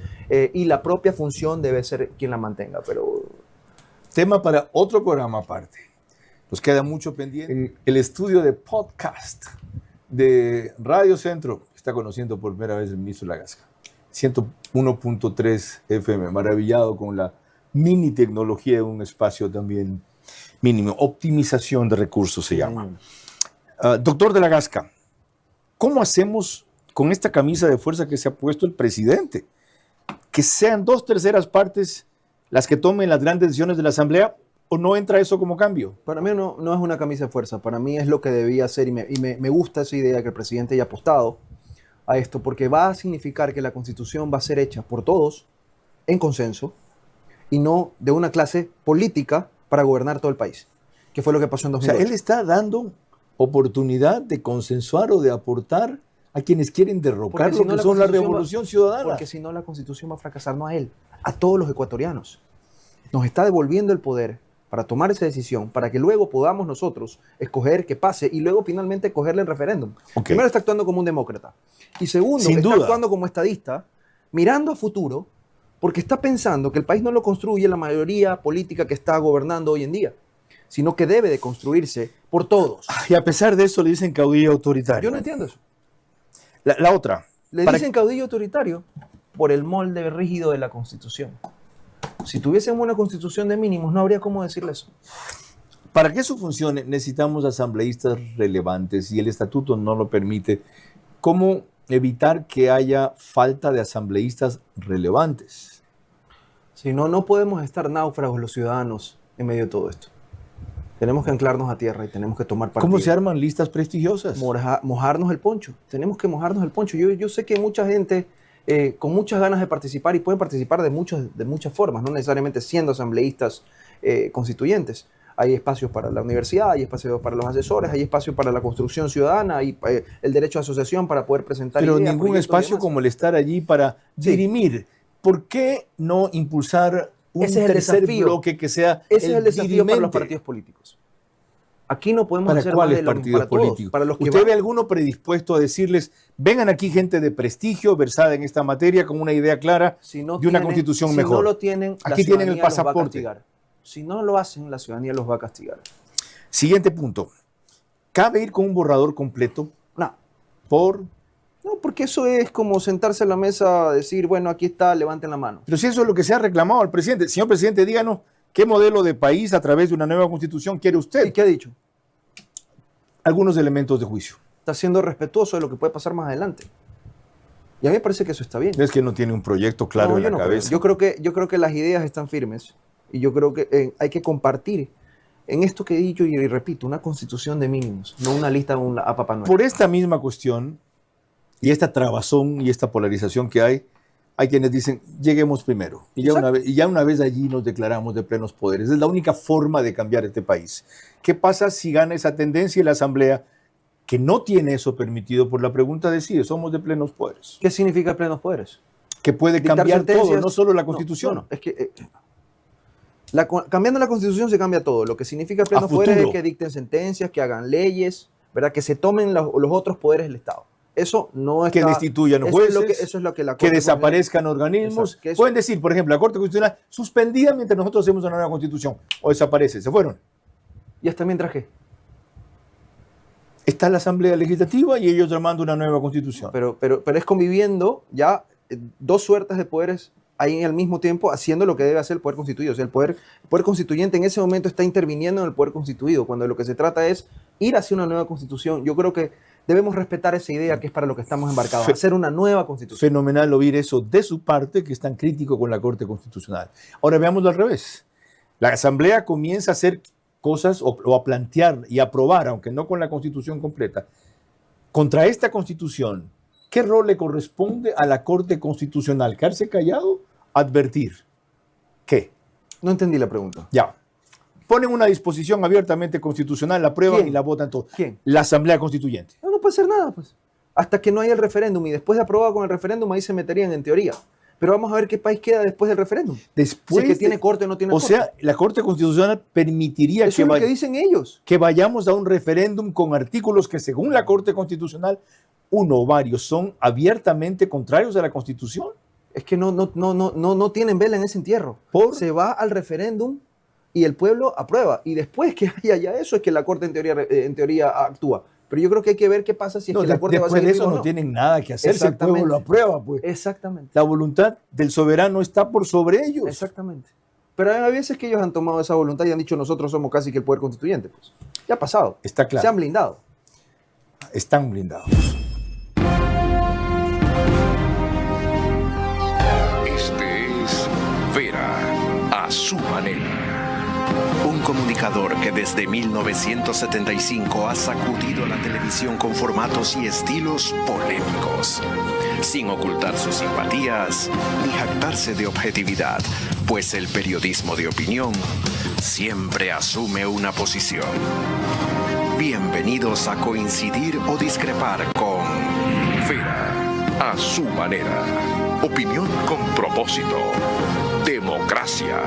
y la propia función debe ser quien la mantenga, pero...
Tema para otro programa aparte. Nos queda mucho pendiente. El estudio de podcast de Radio Centro está conociendo por primera vez el ministro Lagasca. 101.3 FM, maravillado con la mini tecnología de un espacio también mínimo. Optimización de recursos se llama. Doctor de Lagasca, ¿cómo hacemos con esta camisa de fuerza que se ha puesto el presidente? Que sean 2/3 partes las que tomen las grandes decisiones de la Asamblea, ¿o no entra eso como cambio?
Para mí no es una camisa de fuerza, para mí es lo que debía ser y me gusta esa idea que el presidente haya apostado a esto, porque va a significar que la Constitución va a ser hecha por todos en consenso y no de una clase política para gobernar todo el país, que fue lo que pasó en
O sea,
2008.
él está dando oportunidad de consensuar o de aportar a quienes quieren derrocar
Porque si
lo
no,
que son la
Constitución
revolución ciudadana.
Porque si no, la Constitución va a fracasar, no a él, a todos los ecuatorianos. Nos está devolviendo el poder para tomar esa decisión, para que luego podamos nosotros escoger que pase y luego finalmente cogerle el referéndum.
Ok.
Primero está actuando como un demócrata. Y segundo,
Sin
está
duda.
actuando como estadista, mirando a futuro, porque está pensando que el país no lo construye la mayoría política que está gobernando hoy en día, sino que debe de construirse por todos.
Y a pesar de eso le dicen caudillo autoritario.
Yo no entiendo eso.
La otra.
Le
para-
dicen caudillo autoritario por el molde rígido de la Constitución. Si tuviésemos una Constitución de mínimos, no habría cómo decirle eso.
Para que eso funcione, necesitamos asambleístas relevantes y el estatuto no lo permite. ¿Cómo evitar que haya falta de asambleístas relevantes?
Si no, no podemos estar náufragos los ciudadanos en medio de todo esto. Tenemos que anclarnos a tierra y tenemos que tomar partido.
¿Cómo se arman listas prestigiosas?
Mojarnos el poncho. Tenemos que mojarnos el poncho. Yo sé que hay mucha gente con muchas ganas de participar y pueden participar de muchas formas, no necesariamente siendo asambleístas constituyentes. Hay espacios para la universidad, hay espacios para los asesores, hay espacios para la construcción ciudadana, hay el derecho a asociación para poder presentar
Pero
ideas,
ningún
proyectos y
espacio
demás.
como el estar allí para
Sí.
dirimir. ¿Por qué no impulsar un
Ese es el
tercer
desafío.
bloque que sea
Ese es el desafío para los
dirimente?
partidos políticos. Aquí no podemos
¿Para
hacer más
cuáles
de lo mismo,
partidos
para todos,
políticos?
para los que
¿Usted
van.
ve alguno predispuesto a decirles, vengan aquí gente de prestigio, versada en esta materia, con una idea clara
Si no
de una
tienen-
constitución
si
mejor?
no lo tienen, la
Aquí tienen el
ciudadanía los va a
pasaporte.
castigar. Si no lo hacen, la ciudadanía los va a castigar.
Siguiente punto. ¿Cabe ir con un borrador completo?
No,
Por...
no, porque eso es como sentarse a la mesa a decir, bueno, aquí está, levanten la mano.
Pero si eso es lo que se ha reclamado al presidente. Señor presidente, díganos qué modelo de país a través de una nueva constitución quiere usted.
¿Y qué ha dicho?
Algunos elementos de juicio.
Está siendo respetuoso de lo que puede pasar más adelante. Y a mí me parece que eso está bien.
Es que no tiene un proyecto claro
No,
en
yo
la
no creo.
cabeza.
Yo creo que las ideas están firmes y yo creo que hay que compartir en esto que he dicho y repito, una constitución de mínimos, no una lista a Papá Noel.
Por esta misma cuestión y esta trabazón y esta polarización que hay quienes dicen, lleguemos primero. Y ya una vez allí nos declaramos de plenos poderes. Es la única forma de cambiar este país. ¿Qué pasa si gana esa tendencia y la Asamblea, que no tiene eso permitido por la pregunta, decide, somos de plenos poderes?
¿Qué significa plenos poderes?
Que puede
Dictar
cambiar todo,
sentencias.
no solo la Constitución.
No, es que cambiando la Constitución se cambia todo. Lo que significa plenos
A futuro.
poderes es que dicten sentencias, que hagan leyes, ¿verdad? Que se tomen los otros poderes del Estado. Eso no está...
Que destituyan
eso
jueces,
es lo que, eso es lo que la
que
Corte
desaparezcan organismos.
Exacto, que eso-
Pueden decir, por ejemplo, la Corte Constitucional suspendida mientras nosotros hacemos una nueva Constitución. O desaparece, se fueron.
¿Y hasta mientras qué?
Está la Asamblea Legislativa y ellos llamando una nueva Constitución.
Pero es conviviendo ya dos suertes de poderes ahí al mismo tiempo haciendo lo que debe hacer el poder constituido. O sea, el poder constituyente en ese momento está interviniendo en el poder constituido, cuando de lo que se trata es ir hacia una nueva constitución. Yo creo que debemos respetar esa idea que es para lo que estamos embarcados, hacer una nueva constitución.
Fenomenal oír eso de su parte, que es tan crítico con la Corte Constitucional. Ahora veámoslo al revés. La Asamblea comienza a hacer cosas o a plantear y aprobar, aunque no con la Constitución completa, contra esta Constitución. ¿Qué rol le corresponde a la Corte Constitucional? ¿Quedarse callado? ¿Advertir? ¿Qué?
No entendí la pregunta.
Ya. Ponen una disposición abiertamente constitucional, la aprueban
¿Quién?
y la votan todos.
¿Quién?
La Asamblea Constituyente.
No puede hacer nada, pues. Hasta que no haya el referéndum. Y después de aprobado con el referéndum, ahí se meterían en teoría. Pero vamos a ver qué país queda después del referéndum.
Después
Si es que tiene corte o no tiene
O
corte.
sea, la Corte Constitucional permitiría
Eso
que,
es lo que dicen ellos.
que vayamos a un referéndum con artículos que, según la Corte Constitucional, uno o varios son abiertamente contrarios a la Constitución.
Es que no tienen vela en ese entierro.
¿Por?
Se va al referéndum y el pueblo aprueba. Y después que haya ya eso es que la Corte en teoría actúa. Pero yo creo que hay que ver qué pasa si es
No,
que la Corte va a
después
seguir
de eso
viva o
no tienen nada que hacer si el pueblo lo aprueba. Pues.
Exactamente.
La voluntad del soberano está por sobre ellos.
Exactamente. Pero hay veces que ellos han tomado esa voluntad y han dicho nosotros somos casi que el poder constituyente. Pues. Ya ha pasado.
Está claro.
Se han blindado.
Están blindados.
Este es Vera a su manera. Un comunicador que desde 1975 ha sacudido la televisión con formatos y estilos polémicos, sin ocultar sus simpatías ni jactarse de objetividad, pues el periodismo de opinión siempre asume una posición. Bienvenidos a coincidir o discrepar con a su manera. Opinión con propósito. Democracia.